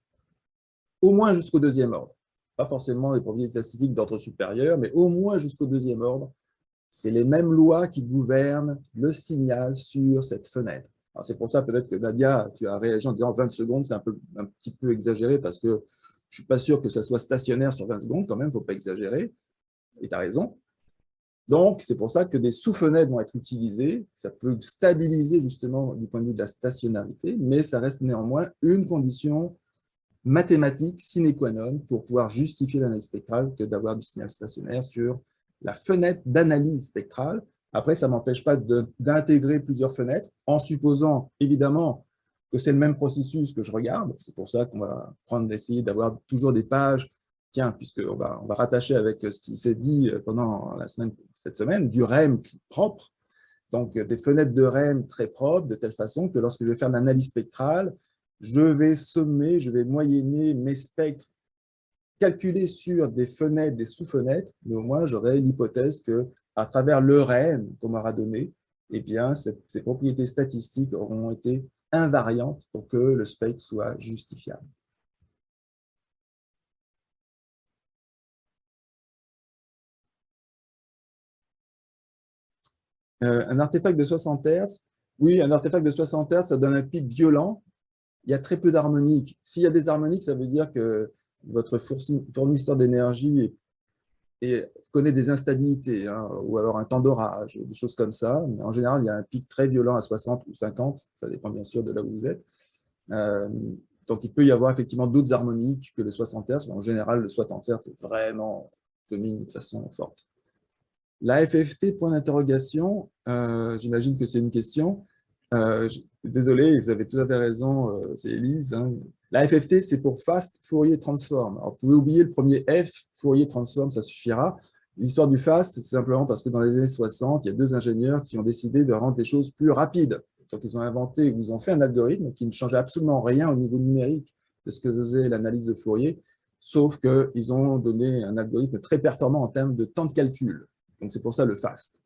au moins jusqu'au deuxième ordre. Pas forcément les propriétés statistiques d'ordre supérieur, mais au moins jusqu'au deuxième ordre. C'est les mêmes lois qui gouvernent le signal sur cette fenêtre. C'est pour ça peut-être que Nadia, tu as réagi en disant 20 secondes, c'est un petit peu exagéré parce que je ne suis pas sûr que ça soit stationnaire sur 20 secondes, quand même, il ne faut pas exagérer. Et tu as raison. Donc, c'est pour ça que des sous-fenêtres vont être utilisées. Ça peut stabiliser justement du point de vue de la stationnarité, mais ça reste néanmoins une condition mathématique sine qua non pour pouvoir justifier l'analyse spectrale que d'avoir du signal stationnaire sur la fenêtre d'analyse spectrale. Après, ça ne m'empêche pas d'intégrer plusieurs fenêtres en supposant évidemment que c'est le même processus que je regarde. C'est pour ça qu'on va essayer d'avoir toujours des pages. Tiens, puisqu'on va rattacher avec ce qui s'est dit pendant cette semaine, du REM propre. Donc, des fenêtres de REM très propres, de telle façon que lorsque je vais faire l'analyse spectrale, je vais moyenner mes spectres calculés sur des fenêtres, des sous-fenêtres, mais au moins j'aurai l'hypothèse qu'à travers le REM qu'on m'aura donné, eh bien, ces propriétés statistiques auront été invariantes pour que le spectre soit justifiable. Un artefact de 60 Hz, oui, un artefact de 60 Hz, ça donne un pic violent. Il y a très peu d'harmoniques. S'il y a des harmoniques, ça veut dire que votre fournisseur d'énergie connaît des instabilités, hein, ou alors un temps d'orage, des choses comme ça. Mais en général, il y a un pic très violent à 60 ou 50, ça dépend bien sûr de là où vous êtes. Donc, il peut y avoir effectivement d'autres harmoniques que le 60 Hz, mais en général, le 60 Hz est vraiment domine de façon forte. La FFT, point d'interrogation, j'imagine que c'est une question. Désolé, vous avez tout à fait raison, c'est Élise. Hein. La FFT, c'est pour Fast Fourier Transform. Alors, vous pouvez oublier le premier F, Fourier Transform, ça suffira. L'histoire du Fast, c'est simplement parce que dans les années 60, il y a 2 ingénieurs qui ont décidé de rendre les choses plus rapides. Donc, ils ont fait un algorithme qui ne changeait absolument rien au niveau numérique de ce que faisait l'analyse de Fourier, sauf qu'ils ont donné un algorithme très performant en termes de temps de calcul. Donc, c'est pour ça le FAST.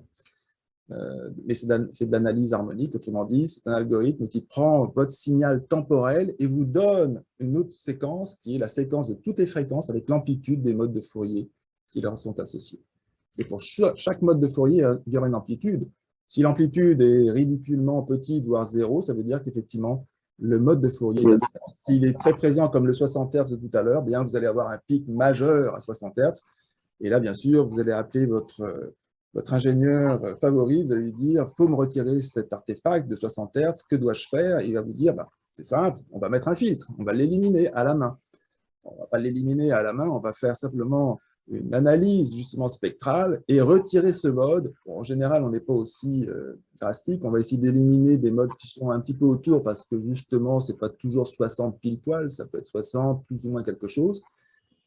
Mais c'est de l'analyse harmonique, autrement dit, c'est un algorithme qui prend votre signal temporel et vous donne une autre séquence qui est la séquence de toutes les fréquences avec l'amplitude des modes de Fourier qui leur sont associés. Et pour chaque mode de Fourier, il y aura une amplitude. Si l'amplitude est ridiculement petite, voire 0, ça veut dire qu'effectivement, le mode de Fourier, s'il est très présent comme le 60 Hz de tout à l'heure, bien vous allez avoir un pic majeur à 60 Hz. Et là, bien sûr, vous allez appeler votre ingénieur favori, vous allez lui dire, il faut me retirer cet artefact de 60 Hz, que dois-je faire? Il va vous dire, bah, c'est simple, on va mettre un filtre, on va l'éliminer à la main. On ne va pas l'éliminer à la main, on va faire simplement une analyse justement spectrale et retirer ce mode. Bon, en général, on n'est pas aussi drastique, on va essayer d'éliminer des modes qui sont un petit peu autour parce que justement, ce n'est pas toujours 60 pile poil, ça peut être 60, plus ou moins quelque chose.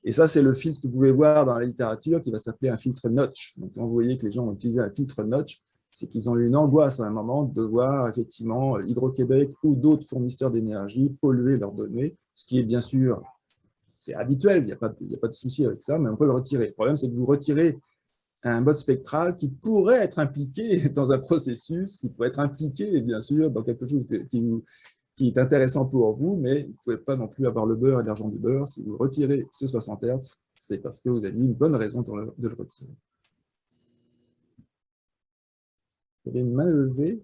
Et ça, c'est le filtre que vous pouvez voir dans la littérature qui va s'appeler un filtre notch. Donc, quand vous voyez que les gens ont utilisé un filtre notch, c'est qu'ils ont eu une angoisse à un moment de voir effectivement Hydro-Québec ou d'autres fournisseurs d'énergie polluer leurs données, ce qui est bien sûr, c'est habituel, il n'y a pas de souci avec ça, mais on peut le retirer. Le problème, c'est que vous retirez un mode spectral qui pourrait être impliqué dans un processus, qui pourrait être impliqué, bien sûr, dans quelque chose qui est intéressant pour vous, mais vous ne pouvez pas non plus avoir le beurre et l'argent du beurre. Si vous retirez ce 60 Hz, c'est parce que vous avez une bonne raison de le retirer. Il y avait une main levée.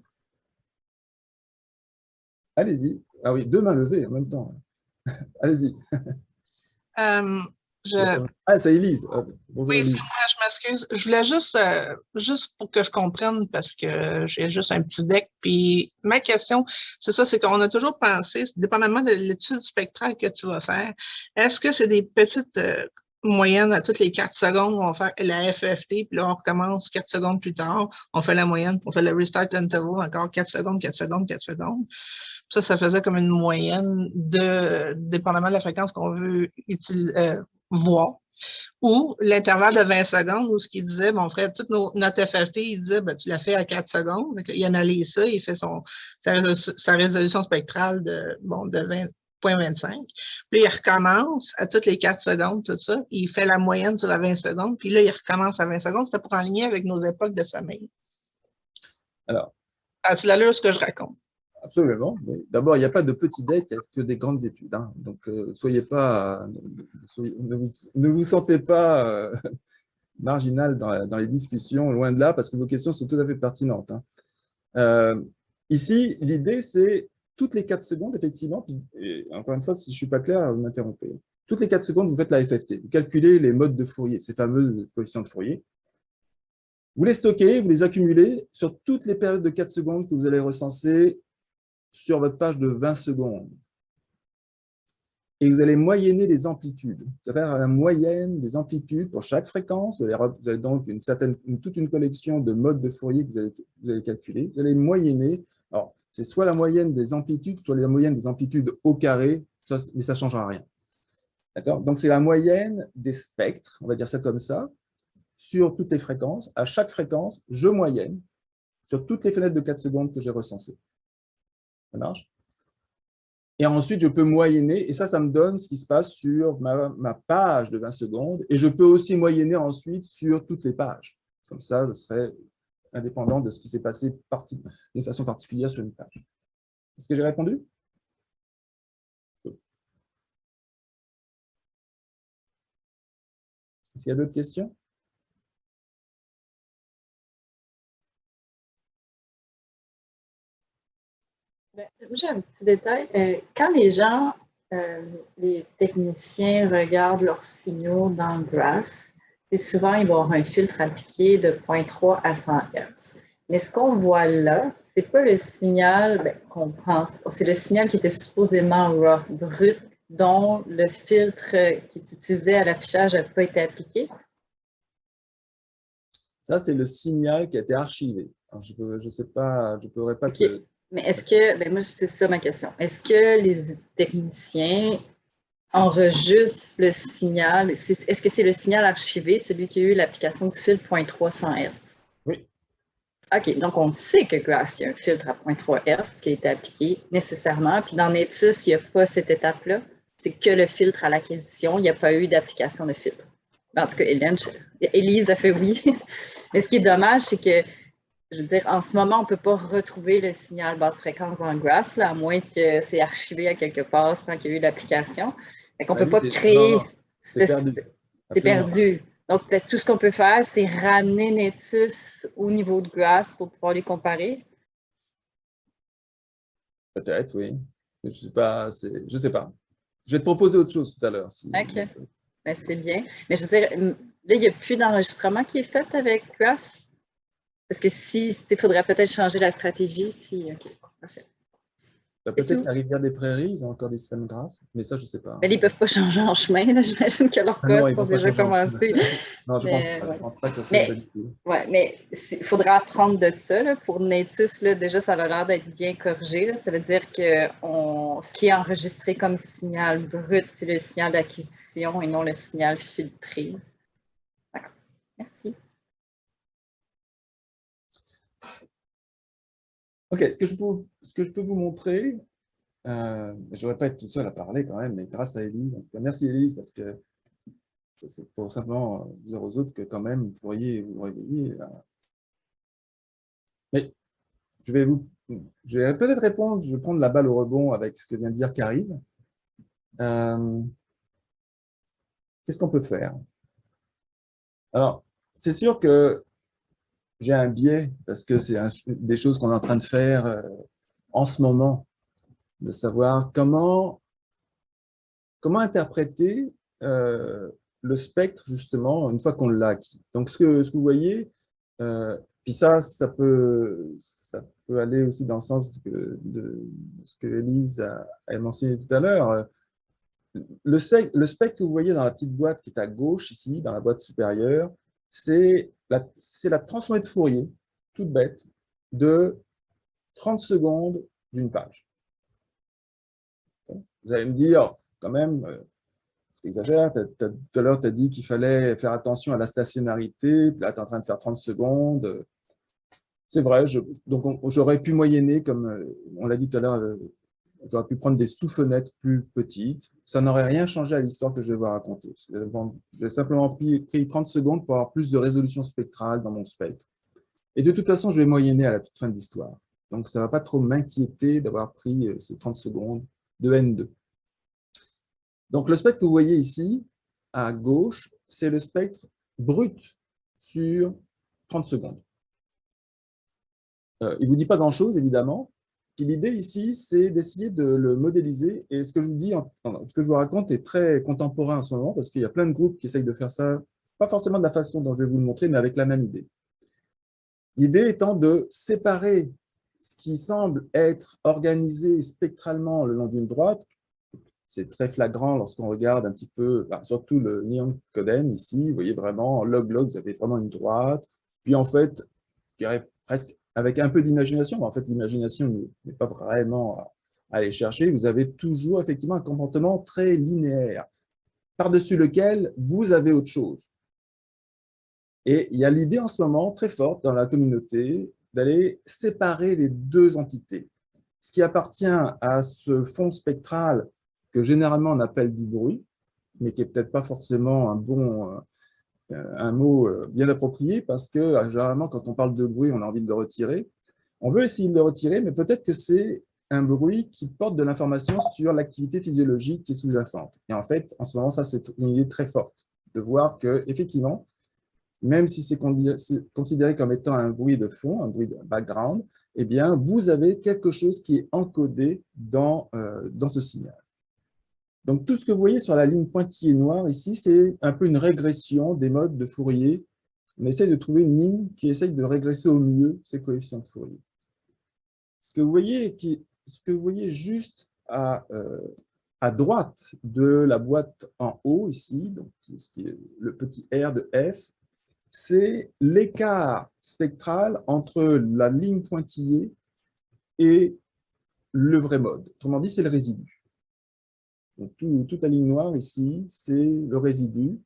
Allez-y. Ah oui, 2 mains levées en même temps. Allez-y. Ah, c'est Élise. Bonjour, oui, Élise. je m'excuse. Je voulais juste pour que je comprenne, parce que j'ai juste un petit deck. Puis ma question, c'est ça, c'est qu'on a toujours pensé, dépendamment de l'étude spectrale que tu vas faire, est-ce que c'est des petites moyennes à toutes les 4 secondes où on va faire la FFT, puis là, on recommence 4 secondes plus tard, on fait la moyenne, puis on fait le restart interval, encore 4 secondes, 4 secondes, 4 secondes. Ça faisait comme une moyenne dépendamment de la fréquence qu'on veut voir. Ou l'intervalle de 20 secondes, où ce qu'il disait, mon frère, toute notre FFT, il disait, ben, tu l'as fait à 4 secondes. Donc, il analyse ça, il fait sa résolution spectrale de 20.25. Puis il recommence à toutes les 4 secondes, tout ça. Il fait la moyenne sur la 20 secondes. Puis là, il recommence à 20 secondes. C'était pour aligner avec nos époques de sommeil. Alors. As-tu l'allure ce que je raconte? Absolument. D'abord, il n'y a pas de petit deck, il n'y a que des grandes études. Hein. Donc, ne vous sentez pas marginal dans les discussions, loin de là, parce que vos questions sont tout à fait pertinentes. Hein. Ici, l'idée, c'est toutes les 4 secondes, effectivement, puis, encore une fois, si je ne suis pas clair, vous m'interrompez. Toutes les 4 secondes, vous faites la FFT. Vous calculez les modes de Fourier, ces fameux coefficients de Fourier. Vous les stockez, vous les accumulez sur toutes les périodes de 4 secondes que vous allez recenser sur votre page de 20 secondes. Et vous allez moyenner les amplitudes. C'est-à-dire la moyenne des amplitudes pour chaque fréquence. Vous avez donc toute une collection de modes de Fourier que vous allez calculer. Vous allez moyenner. Alors, c'est soit la moyenne des amplitudes, soit la moyenne des amplitudes au carré, mais ça ne changera rien. D'accord? Donc, c'est la moyenne des spectres, on va dire ça comme ça, sur toutes les fréquences. À chaque fréquence, je moyenne sur toutes les fenêtres de 4 secondes que j'ai recensées. Ça marche? Et ensuite, je peux moyenner, et ça me donne ce qui se passe sur ma page de 20 secondes, et je peux aussi moyenner ensuite sur toutes les pages. Comme ça, je serai indépendant de ce qui s'est passé d'une façon particulière sur une page. Est-ce que j'ai répondu? Est-ce qu'il y a d'autres questions? J'ai un petit détail. Quand les gens, les techniciens regardent leurs signaux dans GRASS, souvent, ils vont avoir un filtre appliqué de 0.3 à 100 Hz. Mais ce qu'on voit là, ce n'est pas le signal qu'on pense. C'est le signal qui était supposément raw, brut, dont le filtre qui est utilisé à l'affichage n'a pas été appliqué. Ça, c'est le signal qui a été archivé. Alors, je ne sais pas, je ne pourrais pas te... Mais est-ce que, moi, c'est ça ma question, est-ce que les techniciens enregistrent le signal, est-ce que c'est le signal archivé, celui qui a eu l'application du filtre 0.300 Hz? Oui. OK, donc on sait que GRASS, il y a un filtre à 0.3 Hz qui a été appliqué nécessairement, puis dans Netus, il n'y a pas cette étape-là, c'est que le filtre à l'acquisition, il n'y a pas eu d'application de filtre. En tout cas, Élise a fait oui. Mais ce qui est dommage, c'est que je veux dire, en ce moment, on ne peut pas retrouver le signal basse fréquence dans GRASS, là, à moins que c'est archivé à quelque part sans qu'il y ait eu l'application. On ne peut pas créer... C'est perdu. C'est perdu. Donc, tout ce qu'on peut faire, c'est ramener Netus au niveau de Grass pour pouvoir les comparer. Peut-être, oui. Je sais pas. Je sais pas. Je vais te proposer autre chose tout à l'heure. OK. Ben, c'est bien. Mais je veux dire, là, il n'y a plus d'enregistrement qui est fait avec Grass? Parce que il faudrait peut-être changer la stratégie. OK, parfait. Peut-être qu'à Rivière des Prairies, ils ont encore des systèmes grâce, mais ça, je ne sais pas. Mais ils ne peuvent pas changer en chemin. J'imagine que leurs codes sont déjà commencés. Non, je ne pense pas que ça soit une bonne idée. Oui, mais il faudra apprendre de ça. Là. Pour Natus, là, déjà, ça a l'air d'être bien corrigé. Là. Ça veut dire que ce qui est enregistré comme signal brut, c'est le signal d'acquisition et non le signal filtré. D'accord. Merci. OK, ce que je peux vous montrer, je ne devrais pas être tout seul à parler quand même, mais grâce à Élise. En tout cas, merci Élise, parce que c'est pour simplement dire aux autres que quand même, vous pourriez vous réveiller. Mais je vais peut-être répondre, je vais prendre la balle au rebond avec ce que vient de dire Karim. Qu'est-ce qu'on peut faire? Alors, c'est sûr que j'ai un biais, parce que c'est des choses qu'on est en train de faire en ce moment, de savoir comment interpréter le spectre, justement, une fois qu'on l'a acquis. Donc, ce que vous voyez, puis ça peut aller aussi dans le sens de ce que Élise a mentionné tout à l'heure. Le spectre que vous voyez dans la petite boîte qui est à gauche, ici, dans la boîte supérieure, c'est la transformée de Fourier, toute bête, de 30 secondes d'une page. Vous allez me dire, quand même, tu exagères, tout à l'heure, tu as dit qu'il fallait faire attention à la stationnarité, puis là, tu es en train de faire 30 secondes. C'est vrai, donc j'aurais pu moyenner, comme on l'a dit tout à l'heure, j'aurais pu prendre des sous-fenêtres plus petites. Ça n'aurait rien changé à l'histoire que je vais vous raconter. J'ai simplement pris 30 secondes pour avoir plus de résolution spectrale dans mon spectre. Et de toute façon, je vais moyenner à la toute fin de l'histoire. Donc, ça ne va pas trop m'inquiéter d'avoir pris ces 30 secondes de N2. Donc, le spectre que vous voyez ici, à gauche, c'est le spectre brut sur 30 secondes. Il ne vous dit pas grand-chose, évidemment. Puis l'idée ici, c'est d'essayer de le modéliser. Et ce que je vous dis, ce que je vous raconte est très contemporain en ce moment, parce qu'il y a plein de groupes qui essayent de faire ça, pas forcément de la façon dont je vais vous le montrer, mais avec la même idée. L'idée étant de séparer ce qui semble être organisé spectralement le long d'une droite. C'est très flagrant lorsqu'on regarde un petit peu, surtout le Neon Coden ici, vous voyez vraiment, en log-log, vous avez vraiment une droite. Puis en fait, je dirais presque avec un peu d'imagination, mais en fait l'imagination n'est pas vraiment à aller chercher, vous avez toujours effectivement un comportement très linéaire, par-dessus lequel vous avez autre chose. Et il y a l'idée en ce moment très forte dans la communauté d'aller séparer les deux entités. Ce qui appartient à ce fond spectral que généralement on appelle du bruit, mais qui n'est peut-être pas forcément un mot bien approprié, parce que généralement quand on parle de bruit, on a envie de le retirer. On veut essayer de le retirer, mais peut-être que c'est un bruit qui porte de l'information sur l'activité physiologique qui est sous-jacente. Et en fait, en ce moment, ça c'est une idée très forte, de voir qu'effectivement, même si c'est considéré comme étant un bruit de fond, un bruit de background, eh bien, vous avez quelque chose qui est encodé dans ce signal. Donc, tout ce que vous voyez sur la ligne pointillée noire ici, c'est un peu une régression des modes de Fourier. On essaie de trouver une ligne qui essaye de régresser au mieux ces coefficients de Fourier. Ce que vous voyez juste à droite de la boîte en haut ici, donc ce qui est le petit R de F, c'est l'écart spectral entre la ligne pointillée et le vrai mode. Autrement dit, c'est le résidu. Donc, toute la ligne noire ici, c'est le résidu.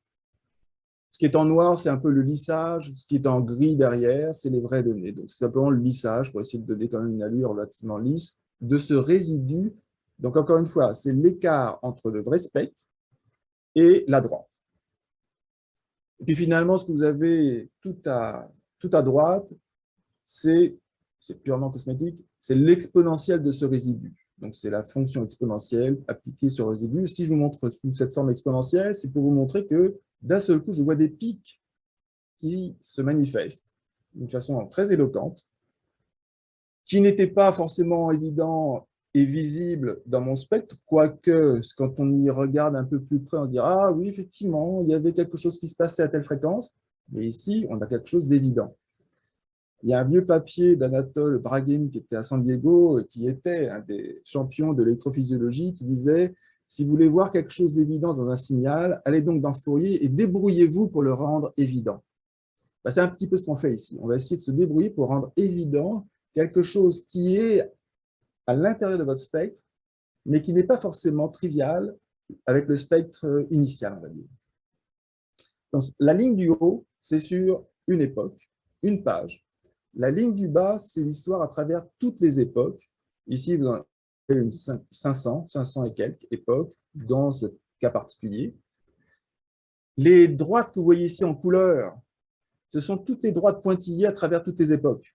Ce qui est en noir, c'est un peu le lissage. Ce qui est en gris derrière, c'est les vraies données. Donc, c'est simplement le lissage pour essayer de donner quand même une allure relativement lisse de ce résidu. Donc, encore une fois, c'est l'écart entre le vrai spectre et la droite. Et puis finalement, ce que vous avez tout à droite, c'est purement cosmétique, c'est l'exponentielle de ce résidu. Donc, c'est la fonction exponentielle appliquée sur le résidu. Si je vous montre sous cette forme exponentielle, c'est pour vous montrer que d'un seul coup, je vois des pics qui se manifestent d'une façon très éloquente, qui n'étaient pas forcément évidents et visibles dans mon spectre, quoique quand on y regarde un peu plus près, on se dit « Ah oui, effectivement, il y avait quelque chose qui se passait à telle fréquence », mais ici, on a quelque chose d'évident. Il y a un vieux papier d'Anatole Bragin qui était à San Diego, qui était un des champions de l'électrophysiologie, qui disait « Si vous voulez voir quelque chose d'évident dans un signal, allez donc dans Fourier et débrouillez-vous pour le rendre évident. » C'est un petit peu ce qu'on fait ici. On va essayer de se débrouiller pour rendre évident quelque chose qui est à l'intérieur de votre spectre, mais qui n'est pas forcément trivial avec le spectre initial, on va dire. Donc, la ligne du haut, c'est sur une époque, une page. La ligne du bas, c'est l'histoire à travers toutes les époques. Ici, vous en avez une 500 et quelques époques dans ce cas particulier. Les droites que vous voyez ici en couleur, ce sont toutes les droites pointillées à travers toutes les époques.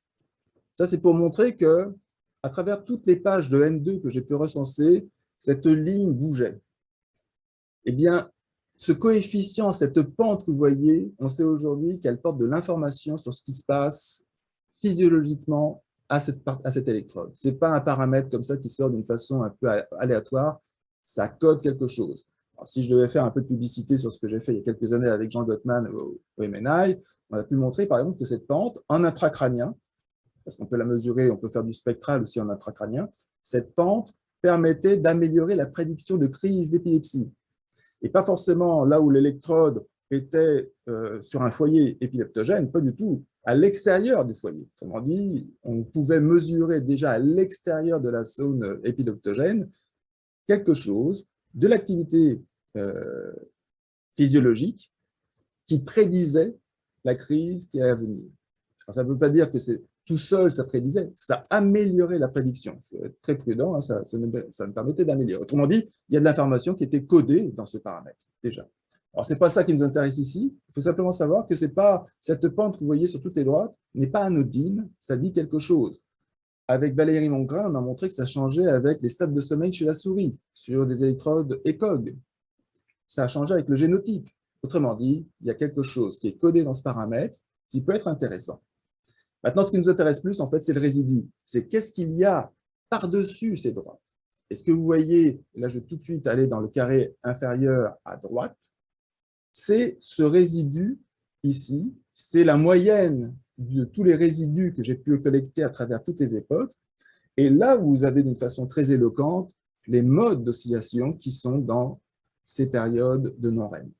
Ça, c'est pour montrer que, à travers toutes les pages de N2 que j'ai pu recenser, cette ligne bougeait. Eh bien, ce coefficient, cette pente que vous voyez, on sait aujourd'hui qu'elle porte de l'information sur ce qui se passe physiologiquement à cette électrode. Ce n'est pas un paramètre comme ça qui sort d'une façon un peu aléatoire, ça code quelque chose. Alors, si je devais faire un peu de publicité sur ce que j'ai fait il y a quelques années avec Jean Gottman au MNI, on a pu montrer par exemple que cette pente en intracrânien, parce qu'on peut la mesurer, on peut faire du spectral aussi en intracrânien, cette pente permettait d'améliorer la prédiction de crise d'épilepsie. Et pas forcément là où l'électrode était sur un foyer épileptogène, pas du tout, à l'extérieur du foyer. Autrement dit, on pouvait mesurer déjà à l'extérieur de la zone épileptogène quelque chose de l'activité physiologique qui prédisait la crise qui allait à venir. Alors, ça ne veut pas dire que c'est tout seul, ça prédisait, ça améliorait la prédiction. Je suis très prudent, hein, ça me permettait d'améliorer. Autrement dit, il y a de l'information qui était codée dans ce paramètre, déjà. Alors, ce n'est pas ça qui nous intéresse ici. Il faut simplement savoir que c'est pas, cette pente que vous voyez sur toutes les droites n'est pas anodine, ça dit quelque chose. Avec Valérie Mongrain, on a montré que ça changeait avec les stades de sommeil chez la souris, sur des électrodes ECOG. Ça a changé avec le génotype. Autrement dit, il y a quelque chose qui est codé dans ce paramètre qui peut être intéressant. Maintenant, ce qui nous intéresse plus, en fait, c'est le résidu. C'est qu'est-ce qu'il y a par-dessus ces droites. Et ce que vous voyez, là, je vais tout de suite aller dans le carré inférieur à droite, c'est ce résidu ici, c'est la moyenne de tous les résidus que j'ai pu collecter à travers toutes les époques. Et là, vous avez d'une façon très éloquente les modes d'oscillation qui sont dans ces périodes de non-REM.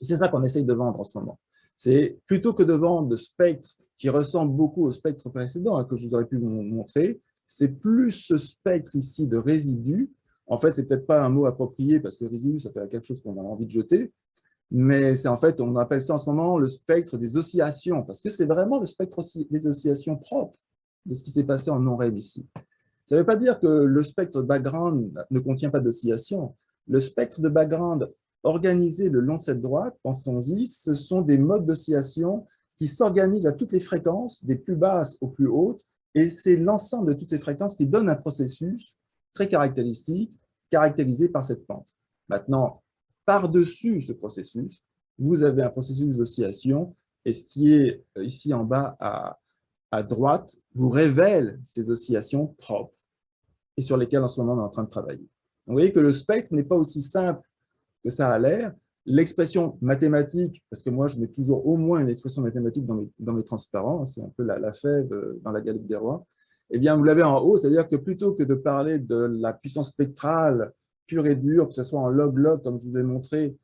C'est ça qu'on essaye de vendre en ce moment. C'est plutôt que de vendre de spectres qui ressemble beaucoup au spectre précédent que je vous aurais pu vous montrer, c'est plus ce spectre ici de résidus. En fait, c'est peut-être pas un mot approprié parce que résidu, ça fait quelque chose qu'on a envie de jeter, mais c'est en fait, on appelle ça en ce moment le spectre des oscillations, parce que c'est vraiment le spectre des oscillations propres de ce qui s'est passé en non-REM ici. Ça ne veut pas dire que le spectre background ne contient pas d'oscillation. Le spectre de background organisé le long de cette droite, pensons-y, ce sont des modes d'oscillation qui s'organisent à toutes les fréquences, des plus basses aux plus hautes, et c'est l'ensemble de toutes ces fréquences qui donne un processus très caractéristique, caractérisé par cette pente. Maintenant, par-dessus ce processus, vous avez un processus d'oscillation, et ce qui est ici en bas à droite vous révèle ces oscillations propres, et sur lesquelles en ce moment on est en train de travailler. Donc, vous voyez que le spectre n'est pas aussi simple que ça a l'air. L'expression mathématique, parce que moi je mets toujours au moins une expression mathématique dans mes transparents, c'est un peu la fève dans la galette des rois, eh bien vous l'avez en haut, c'est-à-dire que plutôt que de parler de la puissance spectrale pure et dure, que ce soit en log-log comme je vous ai montré,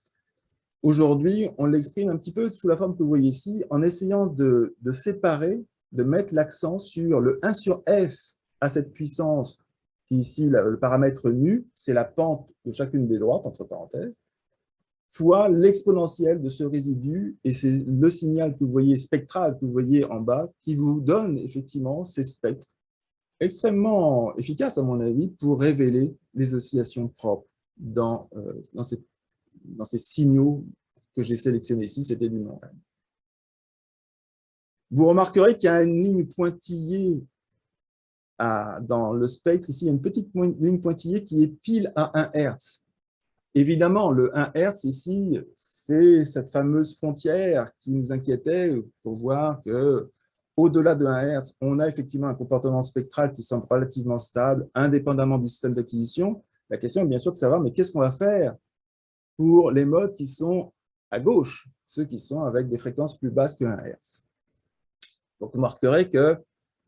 aujourd'hui on l'exprime un petit peu sous la forme que vous voyez ici, en essayant de séparer, de mettre l'accent sur le 1 sur f à cette puissance, qui ici, le paramètre nu, c'est la pente de chacune des droites, entre parenthèses, fois l'exponentielle de ce résidu, et c'est le signal que vous voyez, spectral que vous voyez en bas, qui vous donne effectivement ces spectres extrêmement efficaces, à mon avis, pour révéler les oscillations propres dans ces signaux que j'ai sélectionnés ici, c'était du non-REM. Vous remarquerez qu'il y a une ligne pointillée dans le spectre. Ici, il y a une petite ligne pointillée qui est pile à 1 Hz. Évidemment, le 1 Hz ici, c'est cette fameuse frontière qui nous inquiétait pour voir qu'au-delà de 1 Hz, on a effectivement un comportement spectral qui semble relativement stable, indépendamment du système d'acquisition. La question est bien sûr de savoir, mais qu'est-ce qu'on va faire pour les modes qui sont à gauche, ceux qui sont avec des fréquences plus basses que 1 Hz. Donc, vous remarquerez que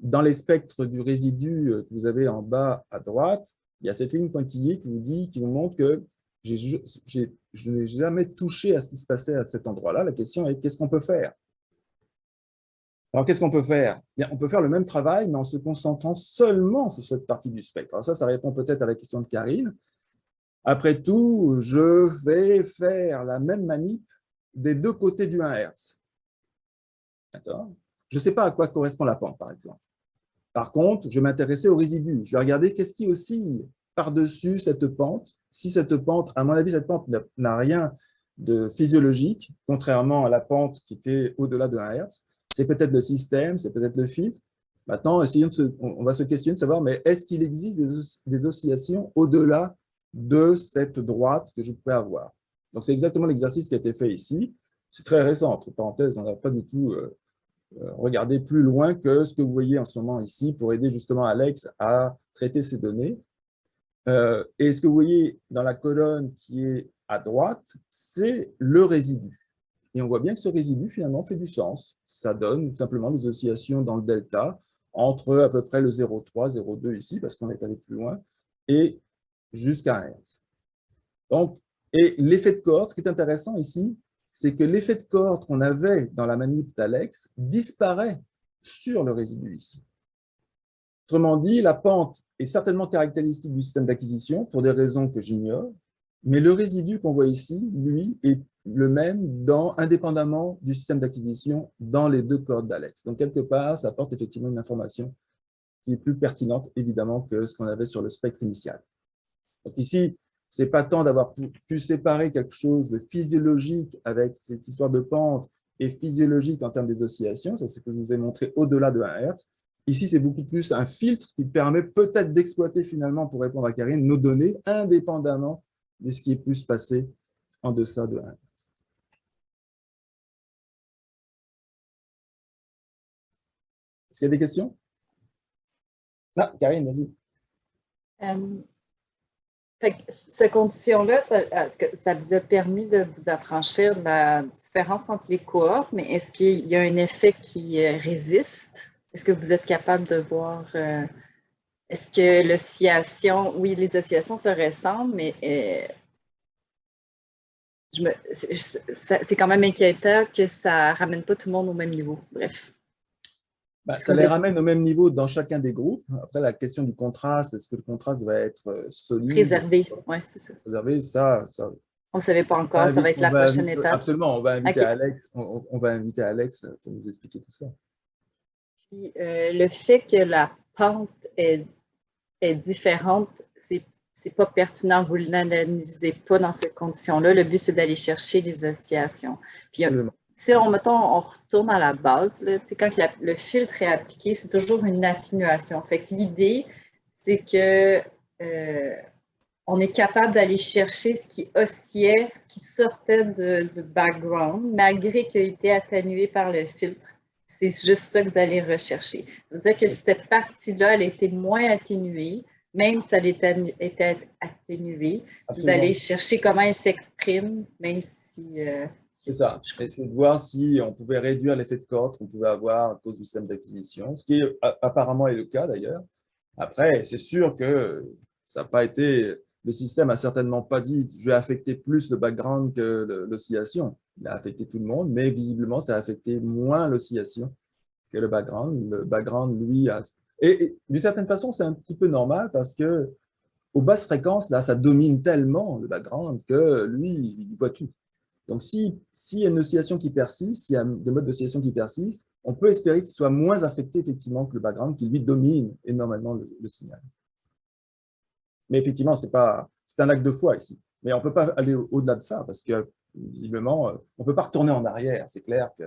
dans les spectres du résidu que vous avez en bas à droite, il y a cette ligne pointillée qui vous montre que je n'ai jamais touché à ce qui se passait à cet endroit-là. La question est, qu'est-ce qu'on peut faire? Alors, qu'est-ce qu'on peut faire? Bien, on peut faire le même travail, mais en se concentrant seulement sur cette partie du spectre. Alors ça répond peut-être à la question de Karine. Après tout, je vais faire la même manip des deux côtés du 1 Hz. D'accord? Je ne sais pas à quoi correspond la pente, par exemple. Par contre, je vais m'intéresser au résidu. Je vais regarder qu'est-ce qui oscille par-dessus cette pente. Si cette pente, à mon avis, cette pente n'a rien de physiologique, contrairement à la pente qui était au-delà de 1 Hz. C'est peut-être le système, c'est peut-être le filtre. Maintenant, on va se questionner de savoir, mais est-ce qu'il existe des oscillations au-delà de cette droite que je pourrais avoir? Donc, c'est exactement l'exercice qui a été fait ici. C'est très récent, entre parenthèses, on n'a pas du tout regardé plus loin que ce que vous voyez en ce moment ici pour aider justement Alex à traiter ces données. Et ce que vous voyez dans la colonne qui est à droite, c'est le résidu. Et on voit bien que ce résidu, finalement, fait du sens. Ça donne simplement des oscillations dans le delta entre à peu près le 0,3, 0,2 ici, parce qu'on est allé plus loin, et jusqu'à 1 Hz. Donc, et l'effet de cohorte, ce qui est intéressant ici, c'est que l'effet de cohorte qu'on avait dans la manip d'Alex disparaît sur le résidu ici. Autrement dit, la pente est certainement caractéristique du système d'acquisition pour des raisons que j'ignore, mais le résidu qu'on voit ici, lui, est le même indépendamment du système d'acquisition dans les deux cohortes d'Alex. Donc, quelque part, ça apporte effectivement une information qui est plus pertinente, évidemment, que ce qu'on avait sur le spectre initial. Donc ici, ce n'est pas tant d'avoir pu séparer quelque chose de physiologique avec cette histoire de pente et physiologique en termes des oscillations, ça c'est ce que je vous ai montré au-delà de 1 Hz. Ici, c'est beaucoup plus un filtre qui permet peut-être d'exploiter finalement, pour répondre à Karine, nos données indépendamment de ce qui est pu se passer en deçà de 1 Hz. Est-ce qu'il y a des questions? Ah, Karine, vas-y. Cette condition-là, est-ce que ça vous a permis de vous affranchir de la différence entre les cohortes, mais est-ce qu'il y a un effet qui résiste? Est-ce que vous êtes capable de voir, est-ce que l'oscillation, oui, les oscillations se ressemblent, mais c'est quand même inquiétant que ça ne ramène pas tout le monde au même niveau. Bref. Ça les ramène au même niveau dans chacun des groupes. Après, la question du contraste, est-ce que le contraste va être solide? Préservé, oui, c'est ça. Préservé, ça on ne savait pas encore, ça va être la prochaine étape. Absolument, on va inviter Alex, on va inviter Alex pour nous expliquer tout ça. Puis, le fait que la pente est différente, c'est pas pertinent, vous ne l'analysez pas dans ces conditions-là. Le but, c'est d'aller chercher les oscillations. Puis, si on retourne à la base, là, quand le filtre est appliqué, c'est toujours une atténuation. Fait que l'idée, c'est que on est capable d'aller chercher ce qui oscillait, ce qui sortait du background, malgré qu'il ait été atténué par le filtre. C'est juste ça que vous allez rechercher. Ça veut dire que cette partie-là, elle était moins atténuée, même si elle était atténuée. Absolument. Vous allez chercher comment elle s'exprime, même si... c'est ça. Essayer de voir si on pouvait réduire l'effet de cohorte qu'on pouvait avoir à cause du système d'acquisition, ce qui apparemment est le cas d'ailleurs. Après, c'est sûr que ça n'a pas été... Le système n'a certainement pas dit « je vais affecter plus le background que l'oscillation ». Il a affecté tout le monde, mais visiblement, ça a affecté moins l'oscillation que le background. Le background, lui, a... Et d'une certaine façon, c'est un petit peu normal parce que aux basses fréquences, là, ça domine tellement le background que lui, il voit tout. Donc, s'il y a une oscillation qui persiste, s'il y a des modes d'oscillation qui persistent, on peut espérer qu'il soit moins affecté effectivement que le background qui, lui, domine énormément le signal. Mais effectivement, c'est un acte de foi ici. Mais on ne peut pas aller au-delà de ça parce que, visiblement, on ne peut pas retourner en arrière. C'est clair que...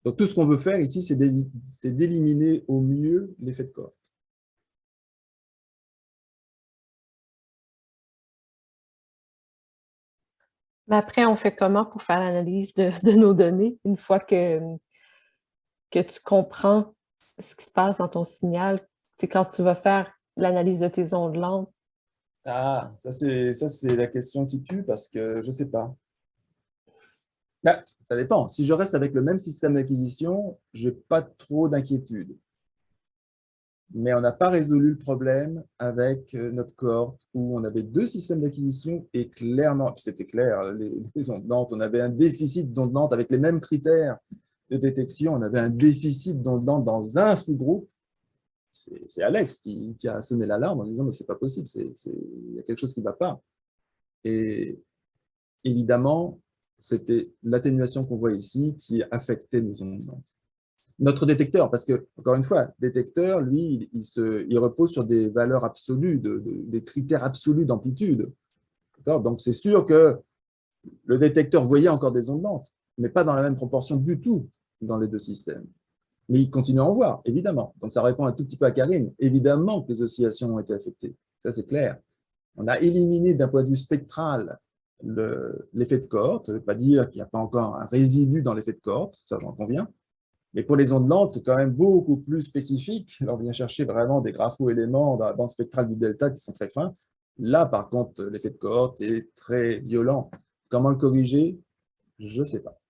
Donc, tout ce qu'on veut faire ici, c'est d'éliminer au mieux l'effet de cohorte. Mais après, on fait comment pour faire l'analyse de nos données une fois que tu comprends ce qui se passe dans ton signal? C'est quand tu vas faire l'analyse de tes ondes lentes. Ah, ça c'est la question qui tue parce que je ne sais pas. Ben, ça dépend. Si je reste avec le même système d'acquisition, je n'ai pas trop d'inquiétude. Mais on n'a pas résolu le problème avec notre cohorte où on avait 2 systèmes d'acquisition et clairement, c'était clair, les ondes lentes, on avait un déficit d'ondes lentes avec les mêmes critères de détection, on avait un déficit d'ondes lentes dans un sous-groupe. C'est Alex qui a sonné l'alarme en disant mais c'est pas possible, il y a quelque chose qui ne va pas. Et évidemment, c'était l'atténuation qu'on voit ici qui affectait nos ondes lentes. Notre détecteur, parce que, encore une fois, le détecteur, lui, il repose sur des valeurs absolues, des critères absolus d'amplitude. Donc, c'est sûr que le détecteur voyait encore des ondes lentes, mais pas dans la même proportion du tout dans les 2 systèmes. Mais il continue à en voir, évidemment. Donc, ça répond un tout petit peu à Karine. Évidemment que les oscillations ont été affectées. Ça, c'est clair. On a éliminé d'un point de vue spectral l'effet de cohorte. Ça ne veut pas dire qu'il n'y a pas encore un résidu dans l'effet de cohorte, ça j'en conviens. Mais pour les ondes lentes, c'est quand même beaucoup plus spécifique. Là, on vient chercher vraiment des grapho-éléments dans la bande spectrale du delta qui sont très fins. Là, par contre, l'effet de cohorte est très violent. Comment le corriger? Je ne sais pas.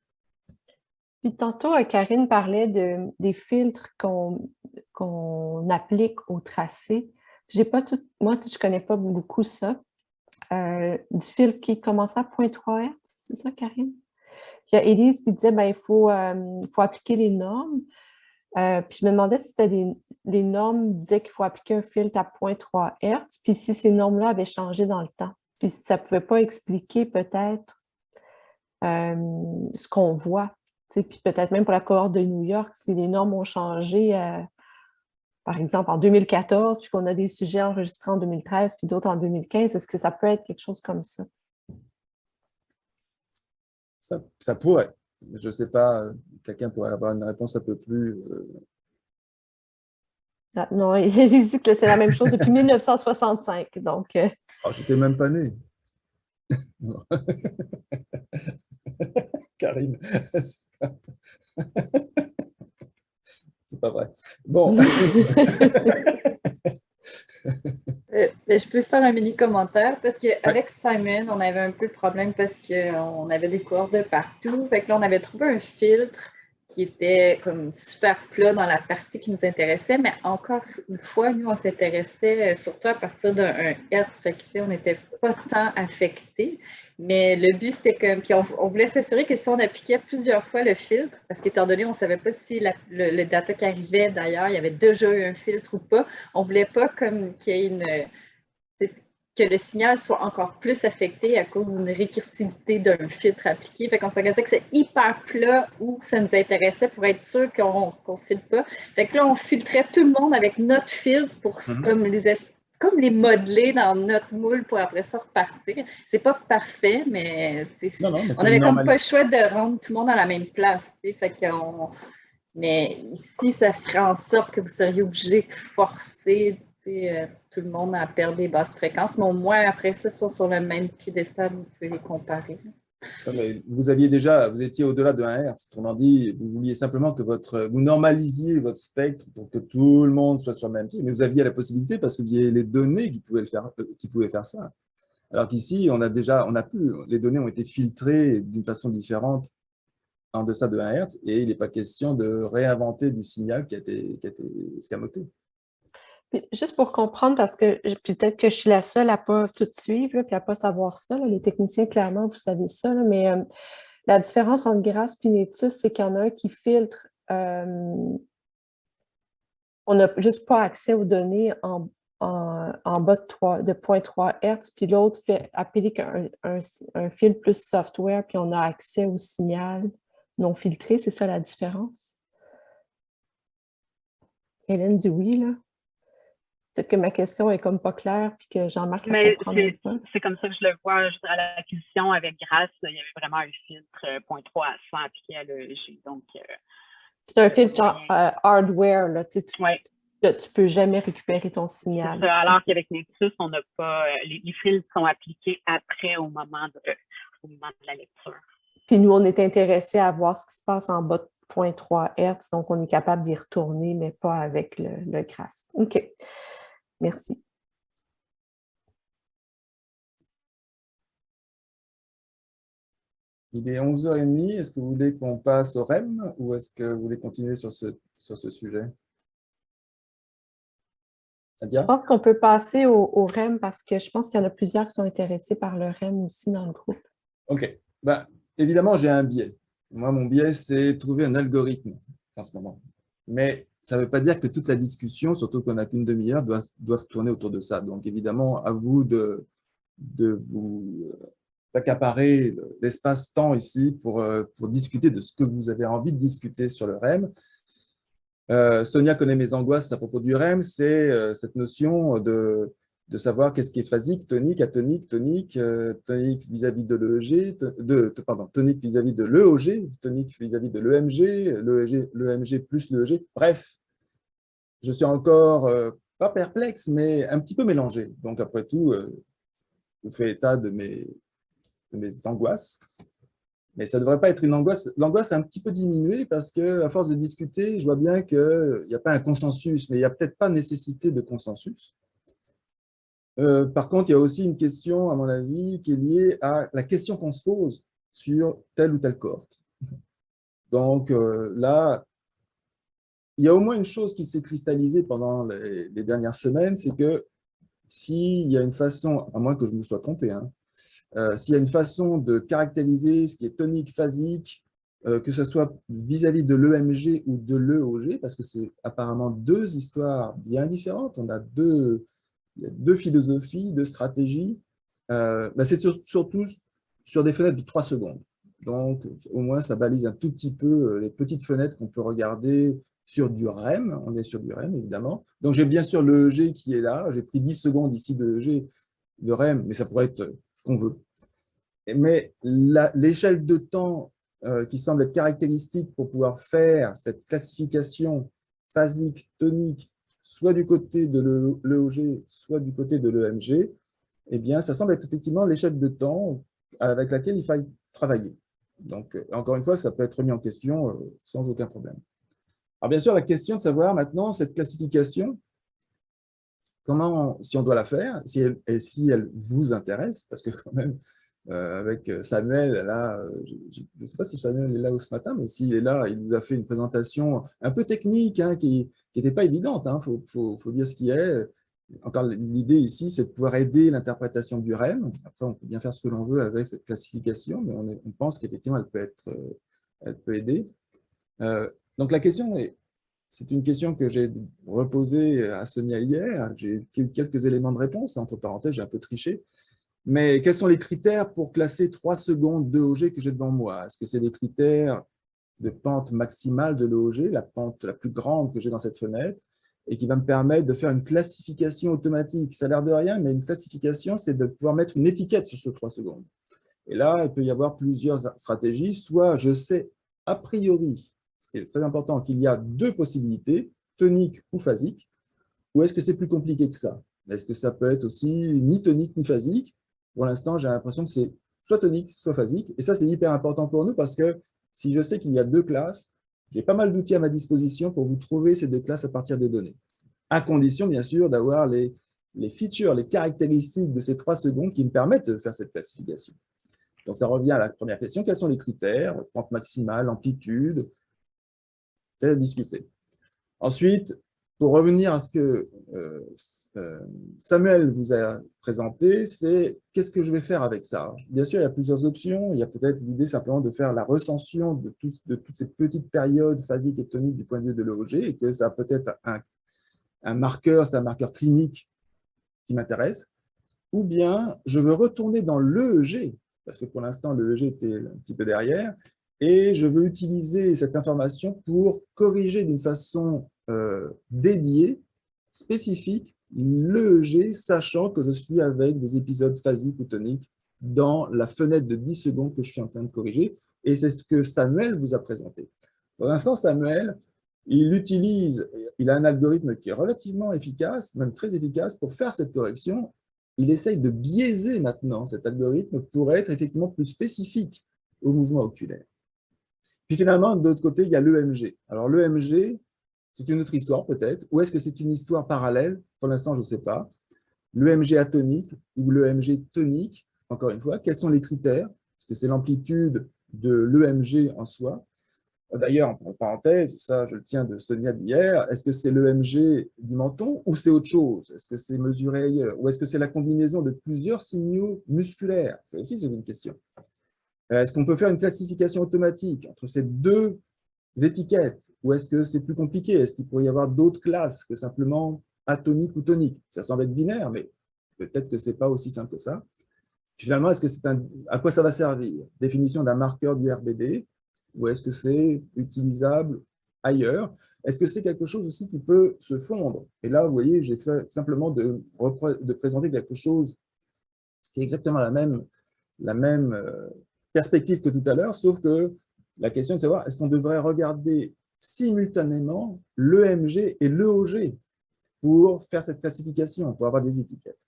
Puis tantôt, Karine parlait des filtres qu'on applique au tracé. Moi, je ne connais pas beaucoup ça. Du filtre qui commence à 0.3 Hz, c'est ça, Karine? Puis il y a Élise qui disait il faut appliquer les normes. Puis je me demandais si c'était les normes disaient qu'il faut appliquer un filtre à 0.3 Hz, puis si ces normes-là avaient changé dans le temps. Puis si ça ne pouvait pas expliquer peut-être ce qu'on voit. Puis peut-être même pour la cohorte de New York, si les normes ont changé, par exemple en 2014, puis qu'on a des sujets enregistrés en 2013, puis d'autres en 2015, est-ce que ça peut être quelque chose comme ça? Ça pourrait. Je ne sais pas, quelqu'un pourrait avoir une réponse un peu plus... Ah, non, il dit que c'est la même chose depuis 1965. Donc, Oh, je n'étais même pas né. Karine, c'est pas vrai. Bon. Je peux faire un mini commentaire parce qu'avec Simon, on avait un peu de problème parce qu'on avait des cohortes de partout. Fait que là, on avait trouvé un filtre qui était comme super plat dans la partie qui nous intéressait, mais encore une fois, nous, on s'intéressait surtout à partir d'un Hertz. Fait que, on n'était pas tant affectés. Mais le but, c'était comme. Puis on voulait s'assurer que si on appliquait plusieurs fois le filtre, parce qu'étant donné, on ne savait pas si le data qui arrivait d'ailleurs, il y avait déjà eu un filtre ou pas, on ne voulait pas comme qu'il y ait que le signal soit encore plus affecté à cause d'une récursivité d'un filtre appliqué. Fait qu'on s'engagait que c'est hyper plat où ça nous intéressait pour être sûr qu'on ne filtre pas. Fait que là, on filtrait tout le monde avec notre filtre pour comme les modeler dans notre moule pour après ça repartir. C'est pas parfait, mais, mais on avait comme pas le choix de rendre tout le monde à la même place. Fait mais ici, ça ferait en sorte que vous seriez obligé de forcer tout le monde à perdre des basses fréquences, mais au moins après ça, ils sont sur le même piédestal, vous pouvez les comparer. Vous étiez au-delà de 1 Hz. Autrement dit, vous vouliez simplement que vous normalisiez votre spectre pour que tout le monde soit sur le même pied, mais vous aviez la possibilité parce que vous aviez les données qui pouvaient faire ça. Alors qu'ici, les données ont été filtrées d'une façon différente en deçà de 1 Hz et il n'est pas question de réinventer du signal qui a été escamoté. Puis, juste pour comprendre, parce que peut-être que je suis la seule à ne pas tout suivre, puis à ne pas savoir ça. Les techniciens, clairement, vous savez ça, mais la différence entre Grasse et Netus, c'est qu'il y en a un qui filtre. On n'a juste pas accès aux données en bas de 0.3 Hz, puis l'autre applique un fil plus software, puis on a accès au signal non filtré. C'est ça la différence? Hélène dit oui, là. Peut-être que ma question est comme pas claire puis que Jean-Marc la comprend pas. C'est comme ça que je le vois. À l'acquisition avec Grasse, il y avait vraiment un filtre 0.3 à 100 appliqué à l'EEG. Donc, c'est un filtre genre hardware. Là, tu peux jamais récupérer ton signal. C'est ça, alors qu'avec Nexus, on n'a pas. Les filtres sont appliqués après au au moment de la lecture. Puis nous, on est intéressés à voir ce qui se passe en bas de 0,3 Hz, donc on est capable d'y retourner, mais pas avec le GRASS. OK. Merci. Il est 11h30. Est-ce que vous voulez qu'on passe au REM ou est-ce que vous voulez continuer sur ce sujet? Je pense qu'on peut passer au REM parce que je pense qu'il y en a plusieurs qui sont intéressés par le REM aussi dans le groupe. OK. Ben, évidemment, j'ai un biais. Moi, mon biais, c'est trouver un algorithme en ce moment. Mais ça ne veut pas dire que toute la discussion, surtout qu'on n'a qu'une demi-heure, doit tourner autour de ça. Donc, évidemment, à vous de vous accaparer l'espace-temps ici pour discuter de ce que vous avez envie de discuter sur le REM. Sonia connaît mes angoisses à propos du REM, c'est cette notion de savoir qu'est-ce qui est phasique, tonique, atonique, tonique, tonique vis-à-vis de l'EEG, tonique vis-à-vis de l'EOG, tonique vis-à-vis de l'EMG, l'EMG plus l'EEG. Bref, je suis encore pas perplexe, mais un petit peu mélangé. Donc, après tout, je fais état de mes angoisses. Mais ça ne devrait pas être une angoisse. L'angoisse a un petit peu diminué parce qu'à force de discuter, je vois bien qu'il n'y a pas un consensus, mais il n'y a peut-être pas nécessité de consensus. Par contre, il y a aussi une question, à mon avis, qui est liée à la question qu'on se pose sur telle ou telle cohorte. Donc là, il y a au moins une chose qui s'est cristallisée pendant les dernières semaines, c'est que s'il y a une façon, à moins que je me sois trompé, hein, s'il y a une façon de caractériser ce qui est tonique, phasique, que ce soit vis-à-vis de l'EMG ou de l'EOG, parce que c'est apparemment deux histoires bien différentes, il y a deux philosophies, deux stratégies, c'est surtout sur des fenêtres de 3 secondes. Donc, au moins, ça balise un tout petit peu les petites fenêtres qu'on peut regarder sur du REM. On est sur du REM, évidemment. Donc, j'ai bien sûr l'EEG qui est là. J'ai pris 10 secondes ici d'EEG, de REM, mais ça pourrait être ce qu'on veut. Mais l'échelle de temps qui semble être caractéristique pour pouvoir faire cette classification phasique, tonique, soit du côté de l'EOG, soit du côté de l'EMG, eh bien, ça semble être effectivement l'échelle de temps avec laquelle il faille travailler. Donc, encore une fois, ça peut être remis en question sans aucun problème. Alors, bien sûr, la question de savoir maintenant, cette classification, comment, si on doit la faire, si elle vous intéresse, parce que quand même, avec Samuel, là, je ne sais pas si Samuel est là ce matin, mais s'il est là, il nous a fait une présentation un peu technique, hein, qui n'était pas évidente, hein, faut dire ce qui est. Encore, l'idée ici, c'est de pouvoir aider l'interprétation du REM. Après, on peut bien faire ce que l'on veut avec cette classification, mais on pense qu'effectivement, elle peut aider. Donc, la question c'est une question que j'ai reposée à Sonia hier. J'ai eu quelques éléments de réponse. Entre parenthèses, j'ai un peu triché. Mais quels sont les critères pour classer 3 secondes d'EOG que j'ai devant moi? Est-ce que c'est des critères de pente maximale de l'EOG, la pente la plus grande que j'ai dans cette fenêtre, et qui va me permettre de faire une classification automatique? Ça a l'air de rien, mais une classification, c'est de pouvoir mettre une étiquette sur ce 3 secondes. Et là, il peut y avoir plusieurs stratégies. Soit je sais a priori, ce qui est très important, qu'il y a 2 possibilités, tonique ou phasique, ou est-ce que c'est plus compliqué que ça? Est-ce que ça peut être aussi ni tonique ni phasique? Pour l'instant, j'ai l'impression que c'est soit tonique, soit phasique. Et ça, c'est hyper important pour nous parce que si je sais qu'il y a 2 classes, j'ai pas mal d'outils à ma disposition pour vous trouver ces 2 classes à partir des données. À condition, bien sûr, d'avoir les features, les caractéristiques de ces 3 secondes qui me permettent de faire cette classification. Donc, ça revient à la première question. Quels sont les critères? Pente maximale, amplitude? C'est à discuter. Ensuite, pour revenir à ce que Samuel vous a présenté, c'est qu'est-ce que je vais faire avec ça? Bien sûr, il y a plusieurs options. Il y a peut-être l'idée simplement de faire la recension de toutes ces petites périodes phasiques et toniques du point de vue de l'EOG et que ça a peut-être un marqueur, c'est un marqueur clinique qui m'intéresse. Ou bien, je veux retourner dans l'EEG, parce que pour l'instant, l'EEG était un petit peu derrière, et je veux utiliser cette information pour corriger d'une façon dédiée, spécifique, l'EEG, sachant que je suis avec des épisodes phasiques ou toniques dans la fenêtre de 10 secondes que je suis en train de corriger. Et c'est ce que Samuel vous a présenté. Pour l'instant, Samuel, il a un algorithme qui est relativement efficace, même très efficace, pour faire cette correction. il essaye de biaiser maintenant cet algorithme pour être effectivement plus spécifique au mouvement oculaire. Puis finalement, de l'autre côté, il y a l'EMG. Alors l'EMG, c'est une autre histoire peut-être, ou est-ce que c'est une histoire parallèle? Pour l'instant, je ne sais pas. L'EMG atonique ou l'EMG tonique, encore une fois, quels sont les critères? Est-ce que c'est l'amplitude de l'EMG en soi? D'ailleurs, en parenthèse, ça je le tiens de Sonia d'hier, est-ce que c'est l'EMG du menton ou c'est autre chose? Est-ce que c'est mesuré ailleurs? Ou est-ce que c'est la combinaison de plusieurs signaux musculaires? Ça aussi, c'est une question. Est-ce qu'on peut faire une classification automatique entre ces deux étiquettes? Ou est-ce que c'est plus compliqué? Est-ce qu'il pourrait y avoir d'autres classes que simplement atonique ou tonique? Ça semble être binaire, mais peut-être que ce n'est pas aussi simple que ça. Finalement, est-ce que à quoi ça va servir? Définition d'un marqueur du RBD, ou est-ce que c'est utilisable ailleurs? Est-ce que c'est quelque chose aussi qui peut se fondre? Et là, vous voyez, j'ai fait simplement de présenter quelque chose qui est exactement la même perspective que tout à l'heure, sauf que la question est de savoir, est-ce qu'on devrait regarder simultanément l'EMG et l'EOG pour faire cette classification, pour avoir des étiquettes?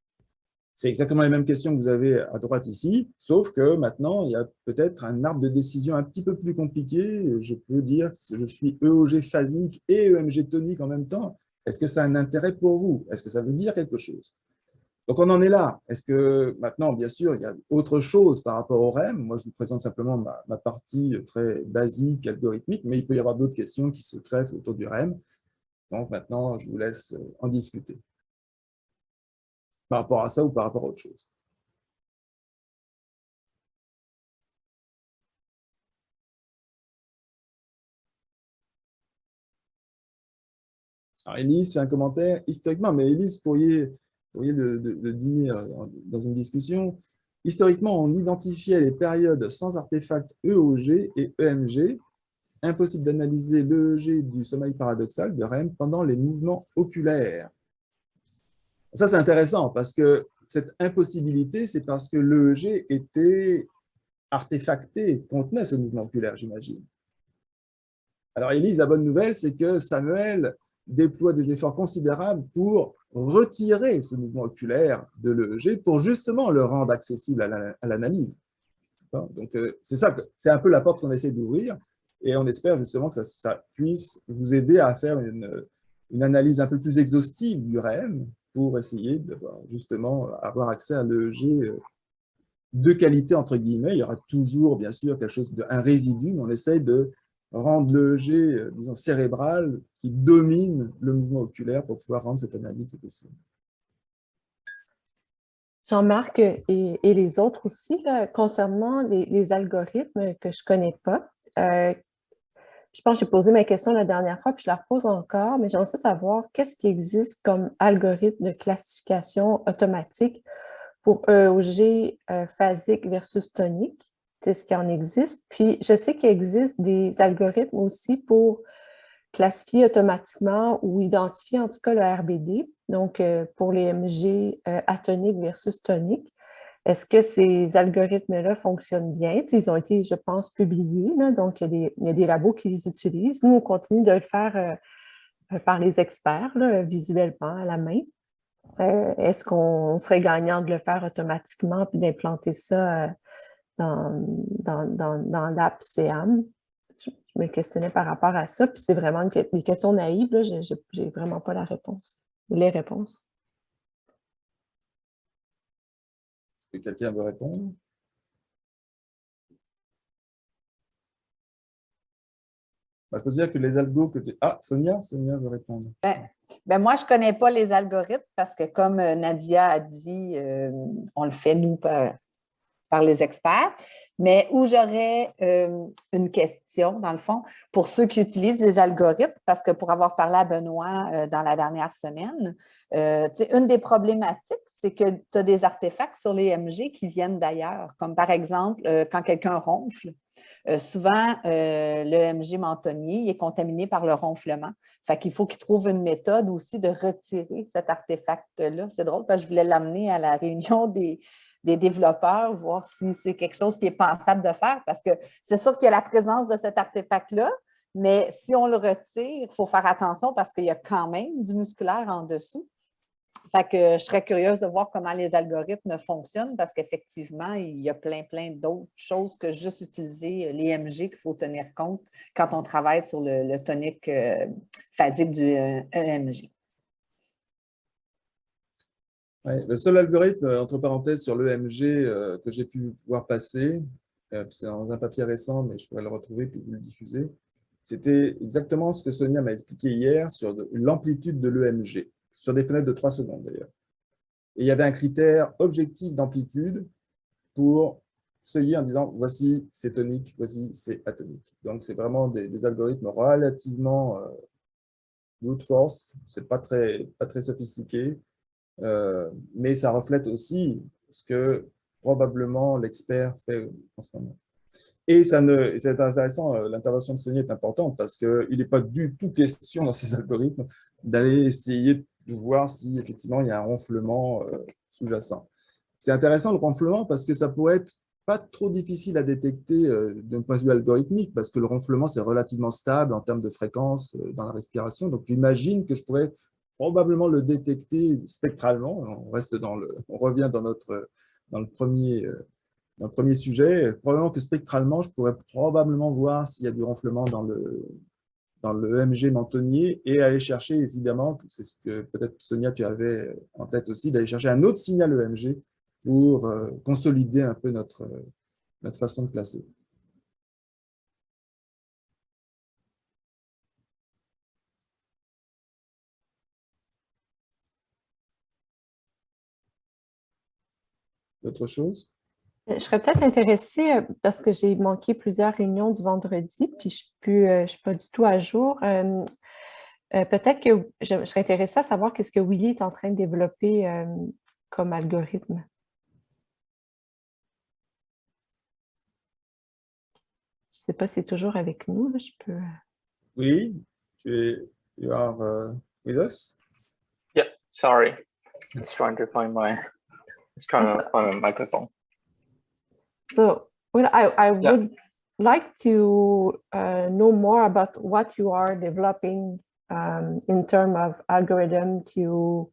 C'est exactement les mêmes questions que vous avez à droite ici, sauf que maintenant, il y a peut-être un arbre de décision un petit peu plus compliqué. Je peux dire que je suis EOG phasique et EMG tonique en même temps. Est-ce que ça a un intérêt pour vous? Est-ce que ça veut dire quelque chose? Donc, on en est là. Est-ce que maintenant, bien sûr, il y a autre chose par rapport au REM? Moi, je vous présente simplement ma partie très basique, algorithmique, mais il peut y avoir d'autres questions qui se treffent autour du REM. Donc, maintenant, je vous laisse en discuter. Par rapport à ça ou par rapport à autre chose. Alors, Élise fait un commentaire historiquement, mais Élise, vous pourriez le dire dans une discussion. Historiquement, on identifiait les périodes sans artefact EOG et EMG. Impossible d'analyser l'EEG du sommeil paradoxal de REM pendant les mouvements oculaires. Ça, c'est intéressant parce que cette impossibilité, c'est parce que l'EEG était artefacté, contenait ce mouvement oculaire, j'imagine. Alors, Élise, la bonne nouvelle, c'est que Samuel déploie des efforts considérables pour retirer ce mouvement oculaire de l'EEG pour justement le rendre accessible à l'analyse. Donc, c'est un peu la porte qu'on essaie d'ouvrir et on espère justement que ça puisse vous aider à faire une analyse un peu plus exhaustive du REM pour essayer de justement avoir accès à l'EEG de qualité, entre guillemets. Il y aura toujours, bien sûr, quelque chose un résidu, mais on essaye de rendre l'EEG, disons, cérébral, qui domine le mouvement oculaire pour pouvoir rendre cette analyse possible. Jean-Marc et les autres aussi, là, concernant les algorithmes que je ne connais pas, je pense que j'ai posé ma question la dernière fois, puis je la repose encore, mais j'aimerais savoir qu'est-ce qui existe comme algorithme de classification automatique pour EOG phasique versus tonique. C'est ce qui en existe. Puis, je sais qu'il existe des algorithmes aussi pour classifier automatiquement ou identifier en tout cas le RBD, donc pour les MG atoniques versus toniques. Est-ce que ces algorithmes-là fonctionnent bien? Ils ont été, je pense, publiés, là, donc il y a des labos qui les utilisent. Nous, on continue de le faire par les experts, là, visuellement, à la main. Est-ce qu'on serait gagnant de le faire automatiquement puis d'implanter ça dans l'app CEAM? Je me questionnais par rapport à ça, puis c'est vraiment des questions naïves, là, je n'ai vraiment pas la réponse, ou les réponses. Est-ce que quelqu'un veut répondre? Je peux dire que les algos que tu... Ah, Sonia veut répondre. Ben moi, je ne connais pas les algorithmes parce que, comme Nadia a dit, on le fait, nous, par les experts. Mais où j'aurais une question, dans le fond, pour ceux qui utilisent les algorithmes, parce que pour avoir parlé à Benoît dans la dernière semaine, une des problématiques, c'est que tu as des artefacts sur les MG qui viennent d'ailleurs, comme par exemple, quand quelqu'un ronfle, souvent, le MG mentonnier est contaminé par le ronflement. Fait qu'il faut qu'il trouve une méthode aussi de retirer cet artefact-là. C'est drôle parce que je voulais l'amener à la réunion des développeurs, voir si c'est quelque chose qui est pensable de faire, parce que c'est sûr qu'il y a la présence de cet artefact-là, mais si on le retire, il faut faire attention parce qu'il y a quand même du musculaire en dessous. Fait que je serais curieuse de voir comment les algorithmes fonctionnent parce qu'effectivement, il y a plein d'autres choses que juste utiliser l'IMG qu'il faut tenir compte quand on travaille sur le tonique phasique du EMG. Ouais, le seul algorithme, entre parenthèses, sur l'EMG que j'ai pu voir passer, c'est dans un papier récent, mais je pourrais le retrouver et vous le diffuser, c'était exactement ce que Sonia m'a expliqué hier sur l'amplitude de l'EMG, sur des fenêtres de 3 secondes d'ailleurs. Et il y avait un critère objectif d'amplitude pour seuiller en disant voici c'est tonique, voici c'est atonique. Donc c'est vraiment des algorithmes relativement brute force, c'est pas très sophistiqué, mais ça reflète aussi ce que probablement l'expert fait en ce moment. Et c'est intéressant, l'intervention de Sonia est importante parce qu'il n'est pas du tout question dans ces algorithmes d'aller essayer de voir si effectivement il y a un ronflement sous-jacent. C'est intéressant le ronflement parce que ça pourrait être pas trop difficile à détecter d'un point de vue algorithmique parce que le ronflement c'est relativement stable en termes de fréquence dans la respiration. Donc j'imagine que je pourrais probablement le détecter spectralement. On revient dans le premier sujet, probablement que spectralement, je pourrais probablement voir s'il y a du ronflement dans le EMG mentonnier et aller chercher, évidemment, c'est ce que peut-être Sonia, tu avais en tête aussi, d'aller chercher un autre signal EMG pour consolider un peu notre façon de classer. Autre chose? Je serais peut-être intéressée, parce que j'ai manqué plusieurs réunions du vendredi, puis je suis pas du tout à jour. Peut-être que je serais intéressée à savoir qu'est-ce que Willy est en train de développer comme algorithme. Je ne sais pas si c'est toujours avec nous. Là, je peux... Oui, you are with us? Yeah, sorry. Just trying to find my microphone. So, well, I would like to know more about what you are developing in terms of algorithm to.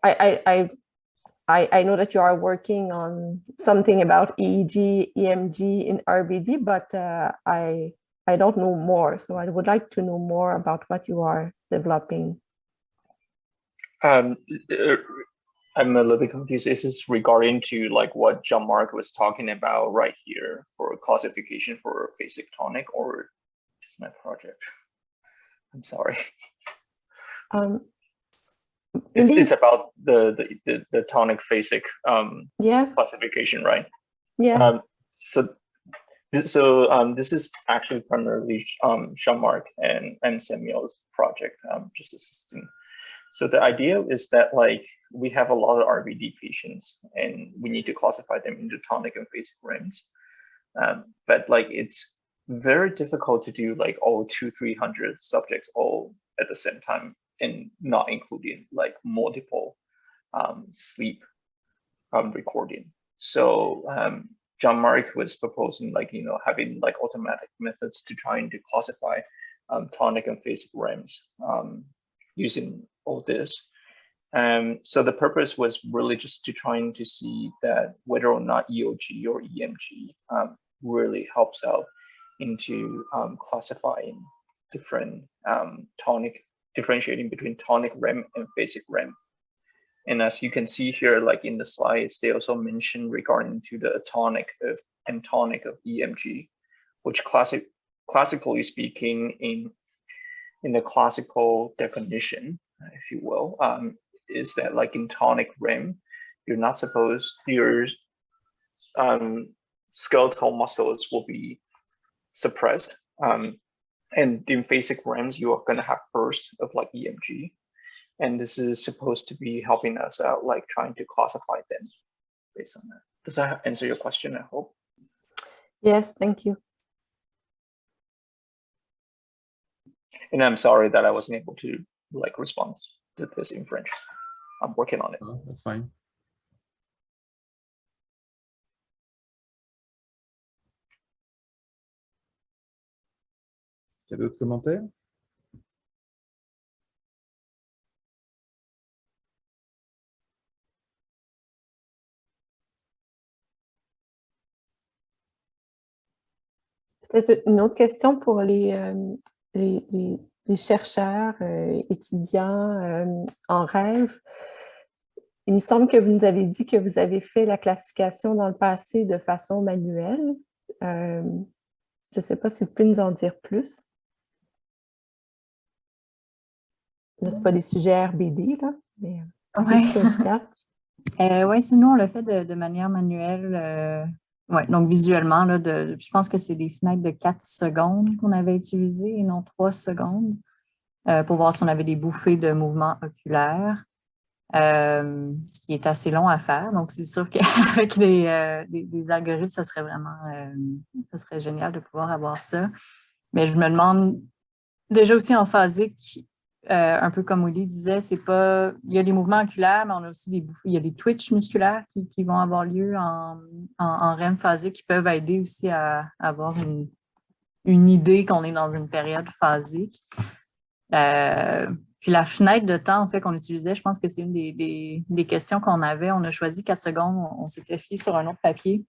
I know that you are working on something about EEG, EMG in RBD, but I don't know more. So I would like to know more about what you are developing. I'm a little bit confused. Is this regarding to like what Jean-Marc was talking about right here for classification for phasic tonic, or just my project? I'm sorry. It's about the tonic phasic classification, right? Yes. So this is actually primarily Jean-Marc and Samuel's project, just assisting. So the idea is that like we have a lot of RBD patients and we need to classify them into tonic and phasic REMs. But like it's very difficult to do like all 200-300 subjects all at the same time and not including like multiple sleep recording. So Jean-Marc was proposing like, you know, having like automatic methods to trying to classify tonic and phasic REMs using all this. So the purpose was really just to trying to see that whether or not EOG or EMG really helps out into classifying different differentiating between tonic REM and phasic REM. And as you can see here, like in the slides, they also mention regarding to the tonic and tonic of EMG, which classically speaking in the classical definition, if you will, is that like in tonic REM, you're not supposed, your skeletal muscles will be suppressed. And in phasic REMs, you are going to have bursts of like EMG. And this is supposed to be helping us out, like trying to classify them based on that. Does that answer your question, I hope? Yes, thank you. And I'm sorry that I wasn't able to like respond to this in French. I'm working on it. Oh, that's fine. Est-ce qu'il y a d'autres commentaires? Peut-être une autre question pour les chercheurs, étudiants en rêve. Il me semble que vous nous avez dit que vous avez fait la classification dans le passé de façon manuelle. Je ne sais pas si vous pouvez nous en dire plus. Là, ce n'est pas des sujets RBD, là, mais Oui, sinon, on l'a fait de manière manuelle. Ouais, donc visuellement, là, je pense que c'est des fenêtres de 4 secondes qu'on avait utilisées et non 3 secondes pour voir si on avait des bouffées de mouvement oculaire, ce qui est assez long à faire. Donc, c'est sûr qu'avec des algorithmes, ça serait vraiment ça serait génial de pouvoir avoir ça. Mais je me demande déjà aussi en phasique, un peu comme Willy disait, c'est pas. Il y a les mouvements oculaires, mais on a aussi il y a des twitches musculaires qui vont avoir lieu en REM phasique qui peuvent aider aussi à avoir une idée qu'on est dans une période phasique. Puis la fenêtre de temps en fait, qu'on utilisait, je pense que c'est une des questions qu'on avait. On a choisi 4 secondes, on s'était fié sur un autre papier.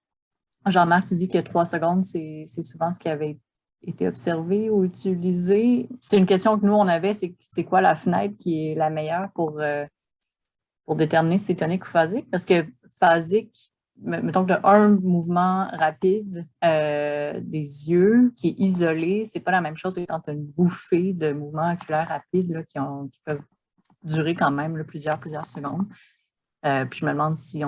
Jean-Marc, tu dis que 3 secondes, c'est souvent ce qui avait été observé ou utilisé. C'est une question que nous, on avait, c'est quoi la fenêtre qui est la meilleure pour déterminer si c'est tonique ou phasique? Parce que phasique, mettons que un mouvement rapide des yeux qui est isolé, c'est pas la même chose que quand tu as une bouffée de mouvements oculaires rapides là, qui peuvent durer quand même là, plusieurs secondes. Puis je me demande si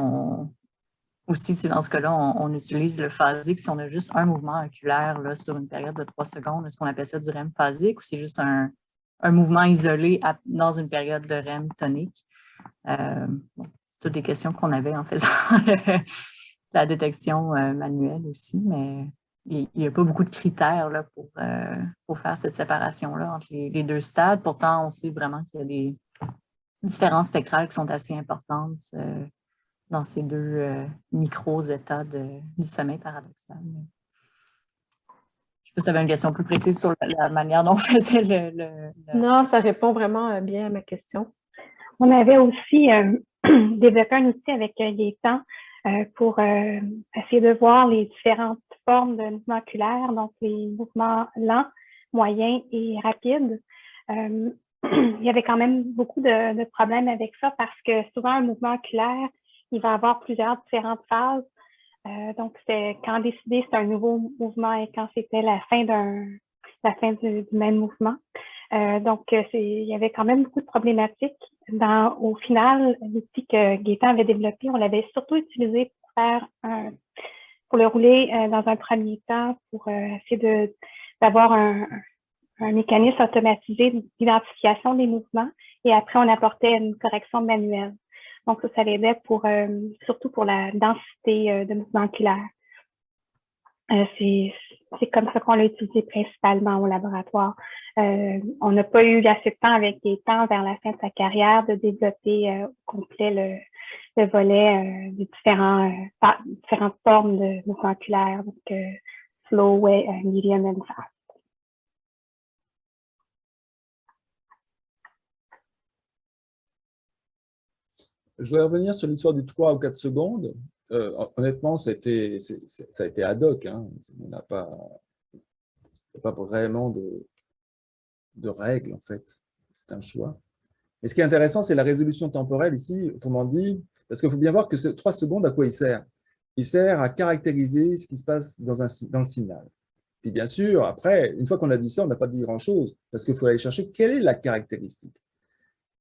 c'est dans ce cas-là, on utilise le phasique si on a juste un mouvement oculaire là, sur une période de 3 secondes. Est-ce qu'on appelle ça du REM phasique ou c'est juste un mouvement isolé dans une période de REM tonique? C'est toutes des questions qu'on avait en faisant la détection manuelle aussi, mais il n'y a pas beaucoup de critères là, pour faire cette séparation-là entre les deux stades. Pourtant, on sait vraiment qu'il y a des différences spectrales qui sont assez importantes dans ces deux micro-états du sommeil paradoxal. Je ne sais pas si tu avais une question plus précise sur la manière dont on faisait Non, ça répond vraiment bien à ma question. On avait aussi développé un outil avec Gaëtan pour essayer de voir les différentes formes de mouvements oculaires, donc les mouvements lents, moyens et rapides. Il y avait quand même beaucoup de problèmes avec ça parce que souvent, un mouvement oculaire, il va avoir plusieurs différentes phases. Donc, quand décider c'est un nouveau mouvement et quand c'était la fin du même mouvement. Donc, il y avait quand même beaucoup de problématiques. Au final, l'outil que Gaëtan avait développé, on l'avait surtout utilisé pour le rouler dans un premier temps, pour essayer d'avoir un mécanisme automatisé d'identification des mouvements et après, on apportait une correction manuelle. Donc, ça l'aidait surtout pour la densité de mouvements oculaires. C'est comme ça qu'on l'a utilisé principalement au laboratoire. On n'a pas eu assez de temps avec Gaëtan vers la fin de sa carrière de développer au complet le volet des différentes formes de mouvements oculaires, donc slow, medium and fast. Je voudrais revenir sur l'histoire du 3 ou 4 secondes. Honnêtement, ça a été ad hoc. Hein. On n'a pas vraiment de règles, en fait. C'est un choix. Et ce qui est intéressant, c'est la résolution temporelle ici, autrement dit, parce qu'il faut bien voir que ce 3 secondes, à quoi il sert? Il sert à caractériser ce qui se passe dans le signal. Puis bien sûr, après, une fois qu'on a dit ça, on n'a pas dit grand-chose, parce qu'il faut aller chercher quelle est la caractéristique.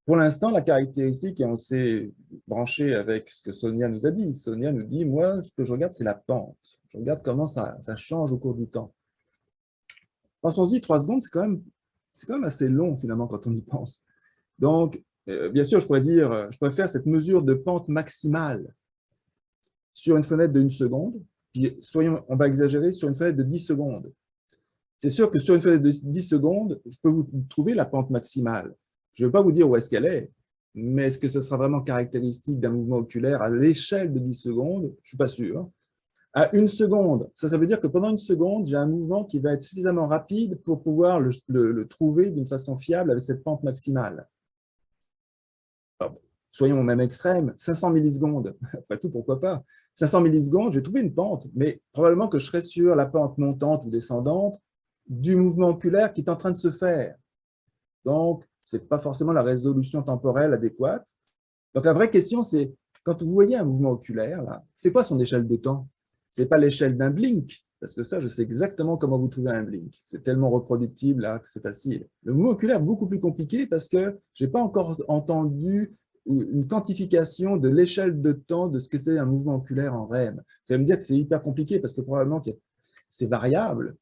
Pour l'instant, la caractéristique, et on s'est branché avec ce que Sonia nous a dit. Sonia nous dit, moi, ce que je regarde, c'est la pente. Je regarde comment ça change au cours du temps. Pensons-y, 3 secondes, c'est quand même assez long, finalement, quand on y pense. Donc, bien sûr, je pourrais faire cette mesure de pente maximale sur une fenêtre de 1 seconde, puis on va exagérer, sur une fenêtre de 10 secondes. C'est sûr que sur une fenêtre de 10 secondes, je peux vous trouver la pente maximale. Je ne vais pas vous dire où est-ce qu'elle est, mais est-ce que ce sera vraiment caractéristique d'un mouvement oculaire à l'échelle de 10 secondes? Je ne suis pas sûr. À 1 seconde, ça veut dire que pendant 1 seconde, j'ai un mouvement qui va être suffisamment rapide pour pouvoir le trouver d'une façon fiable avec cette pente maximale. Alors, soyons au même extrême, 500 millisecondes, après tout, pourquoi pas? 500 millisecondes, j'ai trouvé une pente, mais probablement que je serais sur la pente montante ou descendante du mouvement oculaire qui est en train de se faire. Donc, ce n'est pas forcément la résolution temporelle adéquate. Donc, la vraie question, c'est, quand vous voyez un mouvement oculaire, là, c'est quoi son échelle de temps? Ce n'est pas l'échelle d'un blink, parce que ça, je sais exactement comment vous trouvez un blink. C'est tellement reproductible là, que c'est facile. Le mouvement oculaire est beaucoup plus compliqué parce que je n'ai pas encore entendu une quantification de l'échelle de temps de ce que c'est un mouvement oculaire en REM. Vous allez me dire que c'est hyper compliqué parce que probablement que c'est variable.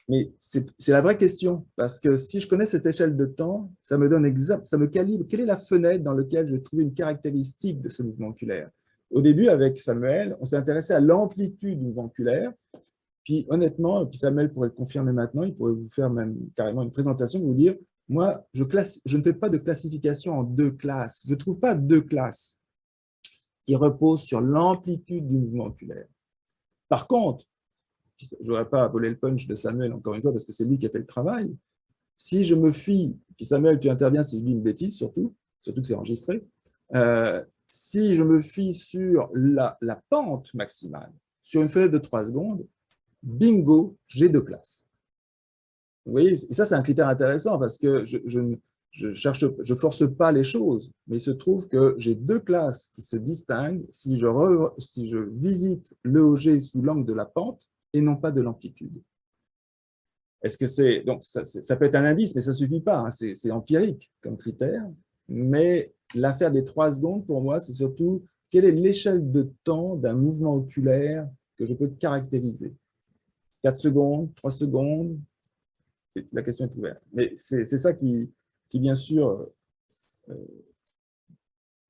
Mais c'est la vraie question, parce que si je connais cette échelle de temps, ça me donne ça me calibre. Quelle est la fenêtre dans laquelle je vais trouver une caractéristique de ce mouvement oculaire? Au début, avec Samuel, on s'est intéressé à l'amplitude du mouvement oculaire. Puis honnêtement, et puis Samuel pourrait le confirmer maintenant, il pourrait vous faire même carrément une présentation pour vous dire, moi, je ne fais pas de classification en deux classes. Je ne trouve pas deux classes qui reposent sur l'amplitude du mouvement oculaire. Par contre, je n'aurais pas à voler le punch de Samuel, encore une fois, parce que c'est lui qui a fait le travail. Si je me fie, puis Samuel, tu interviens si je dis une bêtise, surtout que c'est enregistré, si je me fie sur la pente maximale, sur une fenêtre de 3 secondes, bingo, j'ai deux classes. Vous voyez, et ça, c'est un critère intéressant parce que je force pas les choses, mais il se trouve que j'ai deux classes qui se distinguent si je visite l'EOG sous l'angle de la pente et non pas de l'amplitude. Est-ce que c'est… Donc, ça peut être un indice, mais ça ne suffit pas. Hein, c'est empirique comme critère. Mais l'affaire des 3 secondes, pour moi, c'est surtout quelle est l'échelle de temps d'un mouvement oculaire que je peux caractériser. 4 secondes, 3 secondes, la question est ouverte. Mais c'est ça qui, bien sûr,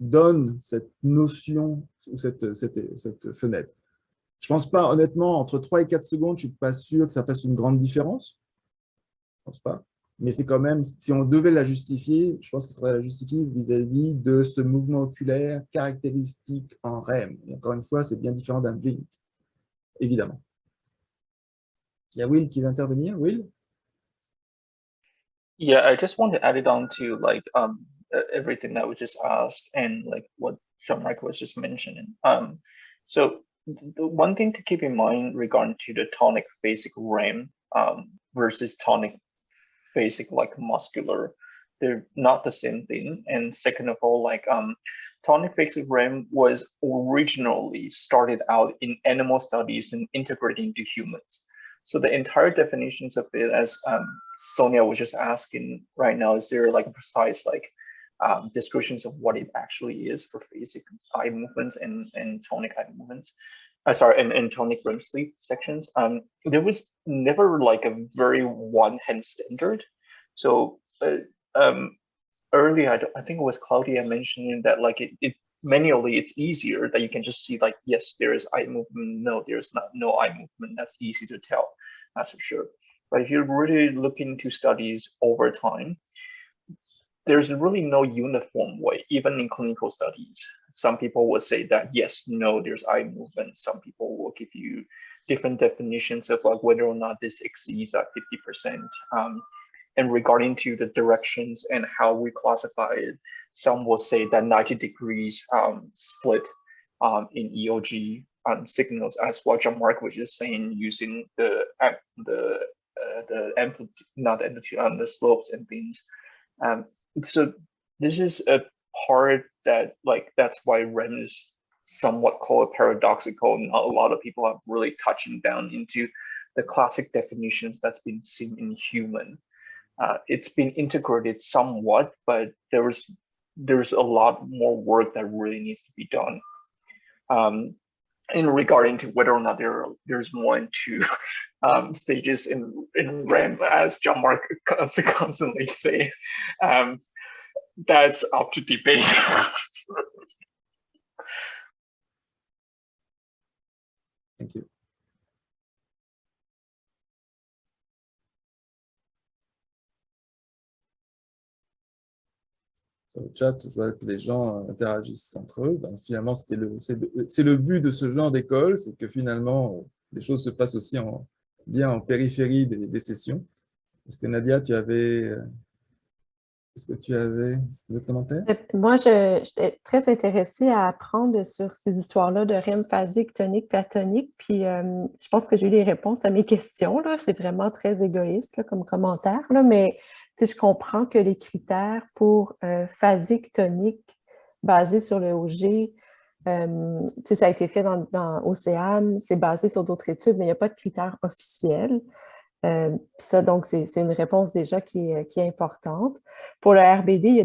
donne cette notion ou cette fenêtre. Je ne pense pas, honnêtement, entre 3 et 4 secondes, je ne suis pas sûr que ça fasse une grande différence. Je ne pense pas. Mais c'est quand même, si on devait la justifier, je pense qu'il faudrait la justifier vis-à-vis de ce mouvement oculaire caractéristique en REM. Et encore une fois, c'est bien différent d'un blink, évidemment. Il y a Will qui veut intervenir. Will? Yeah, I just want to add it on to like everything that was just asked and like what Jean-Marc was just mentioning. So the one thing to keep in mind regarding to the tonic phasic REM versus tonic phasic like muscular, they're not the same thing. And second of all, like tonic phasic REM was originally started out in animal studies and integrated into humans. So the entire definitions of it, as Sonia was just asking right now, is there like a precise like descriptions of what it actually is for phasic eye movements and tonic eye movements? Sorry, and tonic REM sleep sections. There was never like a very one-hand standard. So earlier, I think it was Claudia mentioning that like it manually it's easier that you can just see like, yes, there is eye movement, no, there's no eye movement. That's easy to tell, that's for sure. But if you're really looking to studies over time, there's really no uniform way, even in clinical studies. Some people will say that, yes, no, there's eye movement. Some people will give you different definitions of like whether or not this exceeds that 50%. And regarding to the directions and how we classify it, some will say that 90 degrees split in EOG signals, as what Jean-Marc was just saying, using the amplitude, not the amplitude, the slopes and things. So this is a part that like, that's why REM is somewhat called paradoxical. Not a lot of people are really touching down into the classic definitions that's been seen in human. It's been integrated somewhat, but there's a lot more work that really needs to be done. In regarding to whether or not there's more into stages in REM, as Jean-Marc constantly say, that's up to debate. Thank you. Sur le chat, je vois que les gens interagissent entre eux. Ben, finalement, c'est le but de ce genre d'école, c'est que finalement, les choses se passent aussi bien en périphérie des sessions. Est-ce que Nadia, tu avais est-ce que tu avais d'autres commentaires? Moi, j'étais très intéressée à apprendre sur ces histoires-là de REM phasique, tonique, platonique. Puis, je pense que j'ai eu les réponses à mes questions, là. C'est vraiment très égoïste là, comme commentaire, là, mais je comprends que les critères pour phasique, tonique, basés sur le OG, ça a été fait dans OCEAM, c'est basé sur d'autres études, mais il n'y a pas de critères officiels. Ça, donc, c'est une réponse déjà qui est importante. Pour le RBD, il y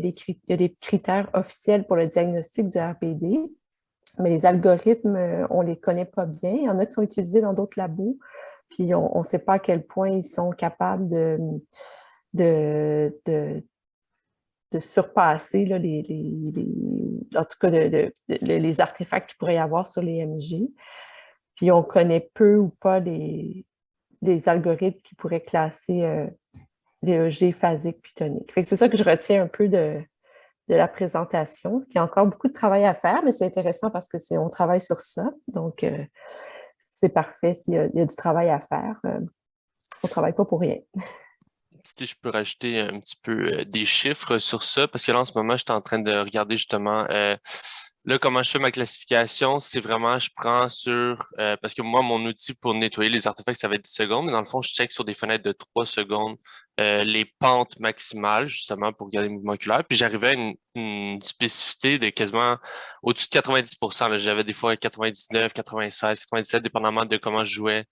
a des critères officiels pour le diagnostic du RBD, mais les algorithmes, on ne les connaît pas bien. Il y en a qui sont utilisés dans d'autres labos, puis on ne sait pas à quel point ils sont capables de surpasser là, en tout cas les artefacts qu'il pourrait y avoir sur les MJ. Puis on connaît peu ou pas des algorithmes qui pourraient classer les EG phasiques puis toniques. C'est ça que je retiens un peu de la présentation. Il y a encore beaucoup de travail à faire, mais c'est intéressant parce qu'on travaille sur ça. Donc, c'est parfait s'il y a du travail à faire. On ne travaille pas pour rien. Si je peux rajouter un petit peu des chiffres sur ça, parce que là, en ce moment, je suis en train de regarder justement là, comment je fais ma classification, c'est vraiment, je prends sur, parce que moi, mon outil pour nettoyer les artefacts, ça va être 10 secondes, mais dans le fond, je check sur des fenêtres de 3 secondes les pentes maximales, justement, pour regarder les mouvements oculaires. Puis j'arrivais à une spécificité de quasiment au-dessus de 90%. J'avais des fois 99, 96, 97, dépendamment de comment je jouais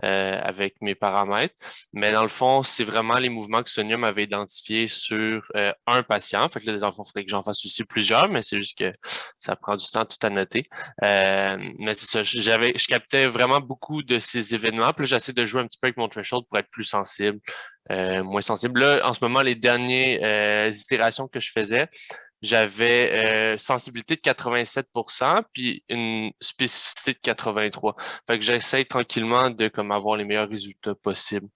avec mes paramètres. Mais dans le fond, c'est vraiment les mouvements que Sonia m'avait identifiés sur un patient. Fait que là, dans le fond, il faudrait que j'en fasse aussi plusieurs, mais c'est juste que ça prend du temps tout à noter. Mais c'est ça, je captais vraiment beaucoup de ces événements. Puis là, j'essaie de jouer un petit peu avec mon threshold pour être plus sensible, moins sensible. Là, en ce moment, les dernières itérations que je faisais, j'avais sensibilité de 87%, puis une spécificité de 83%. Fait que j'essaie tranquillement de comme avoir les meilleurs résultats possibles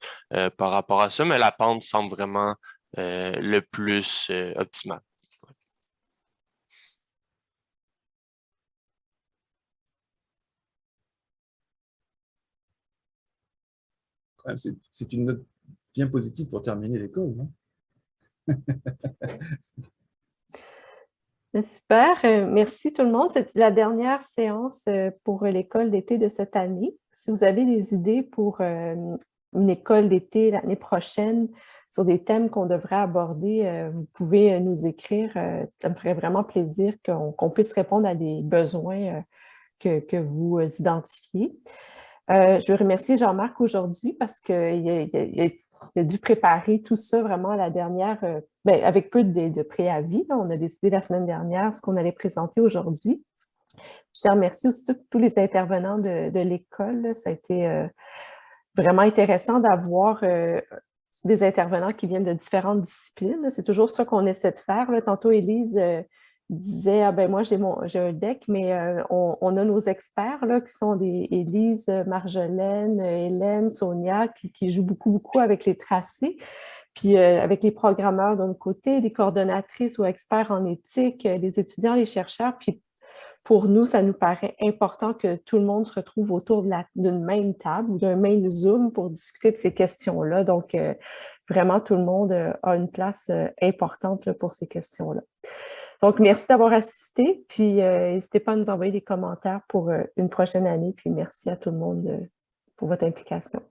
par rapport à ça, mais la pente semble vraiment le plus optimale. C'est une note bien positive pour terminer l'école, non? Super, merci tout le monde. C'est la dernière séance pour l'école d'été de cette année. Si vous avez des idées pour une école d'été l'année prochaine sur des thèmes qu'on devrait aborder, vous pouvez nous écrire. Ça me ferait vraiment plaisir qu'on puisse répondre à des besoins que vous identifiez. Je veux remercier Jean-Marc aujourd'hui parce qu'il a dû préparer tout ça vraiment à la dernière, avec peu de préavis. On a décidé la semaine dernière ce qu'on allait présenter aujourd'hui. Je remercie aussi tous les intervenants de l'école. Ça a été vraiment intéressant d'avoir des intervenants qui viennent de différentes disciplines. C'est toujours ça qu'on essaie de faire. Tantôt, Élise disait, ah ben moi j'ai un deck, mais on a nos experts là, qui sont des Élise, Marjolaine, Hélène, Sonia, qui jouent beaucoup avec les tracés. Puis avec les programmeurs d'un côté, des coordonnatrices ou experts en éthique, les étudiants, les chercheurs. Puis pour nous, ça nous paraît important que tout le monde se retrouve autour d'une même table ou d'un même Zoom pour discuter de ces questions-là. Donc, vraiment, tout le monde a une place importante là, pour ces questions-là. Donc, merci d'avoir assisté, puis n'hésitez pas à nous envoyer des commentaires pour une prochaine année, puis merci à tout le monde pour votre implication.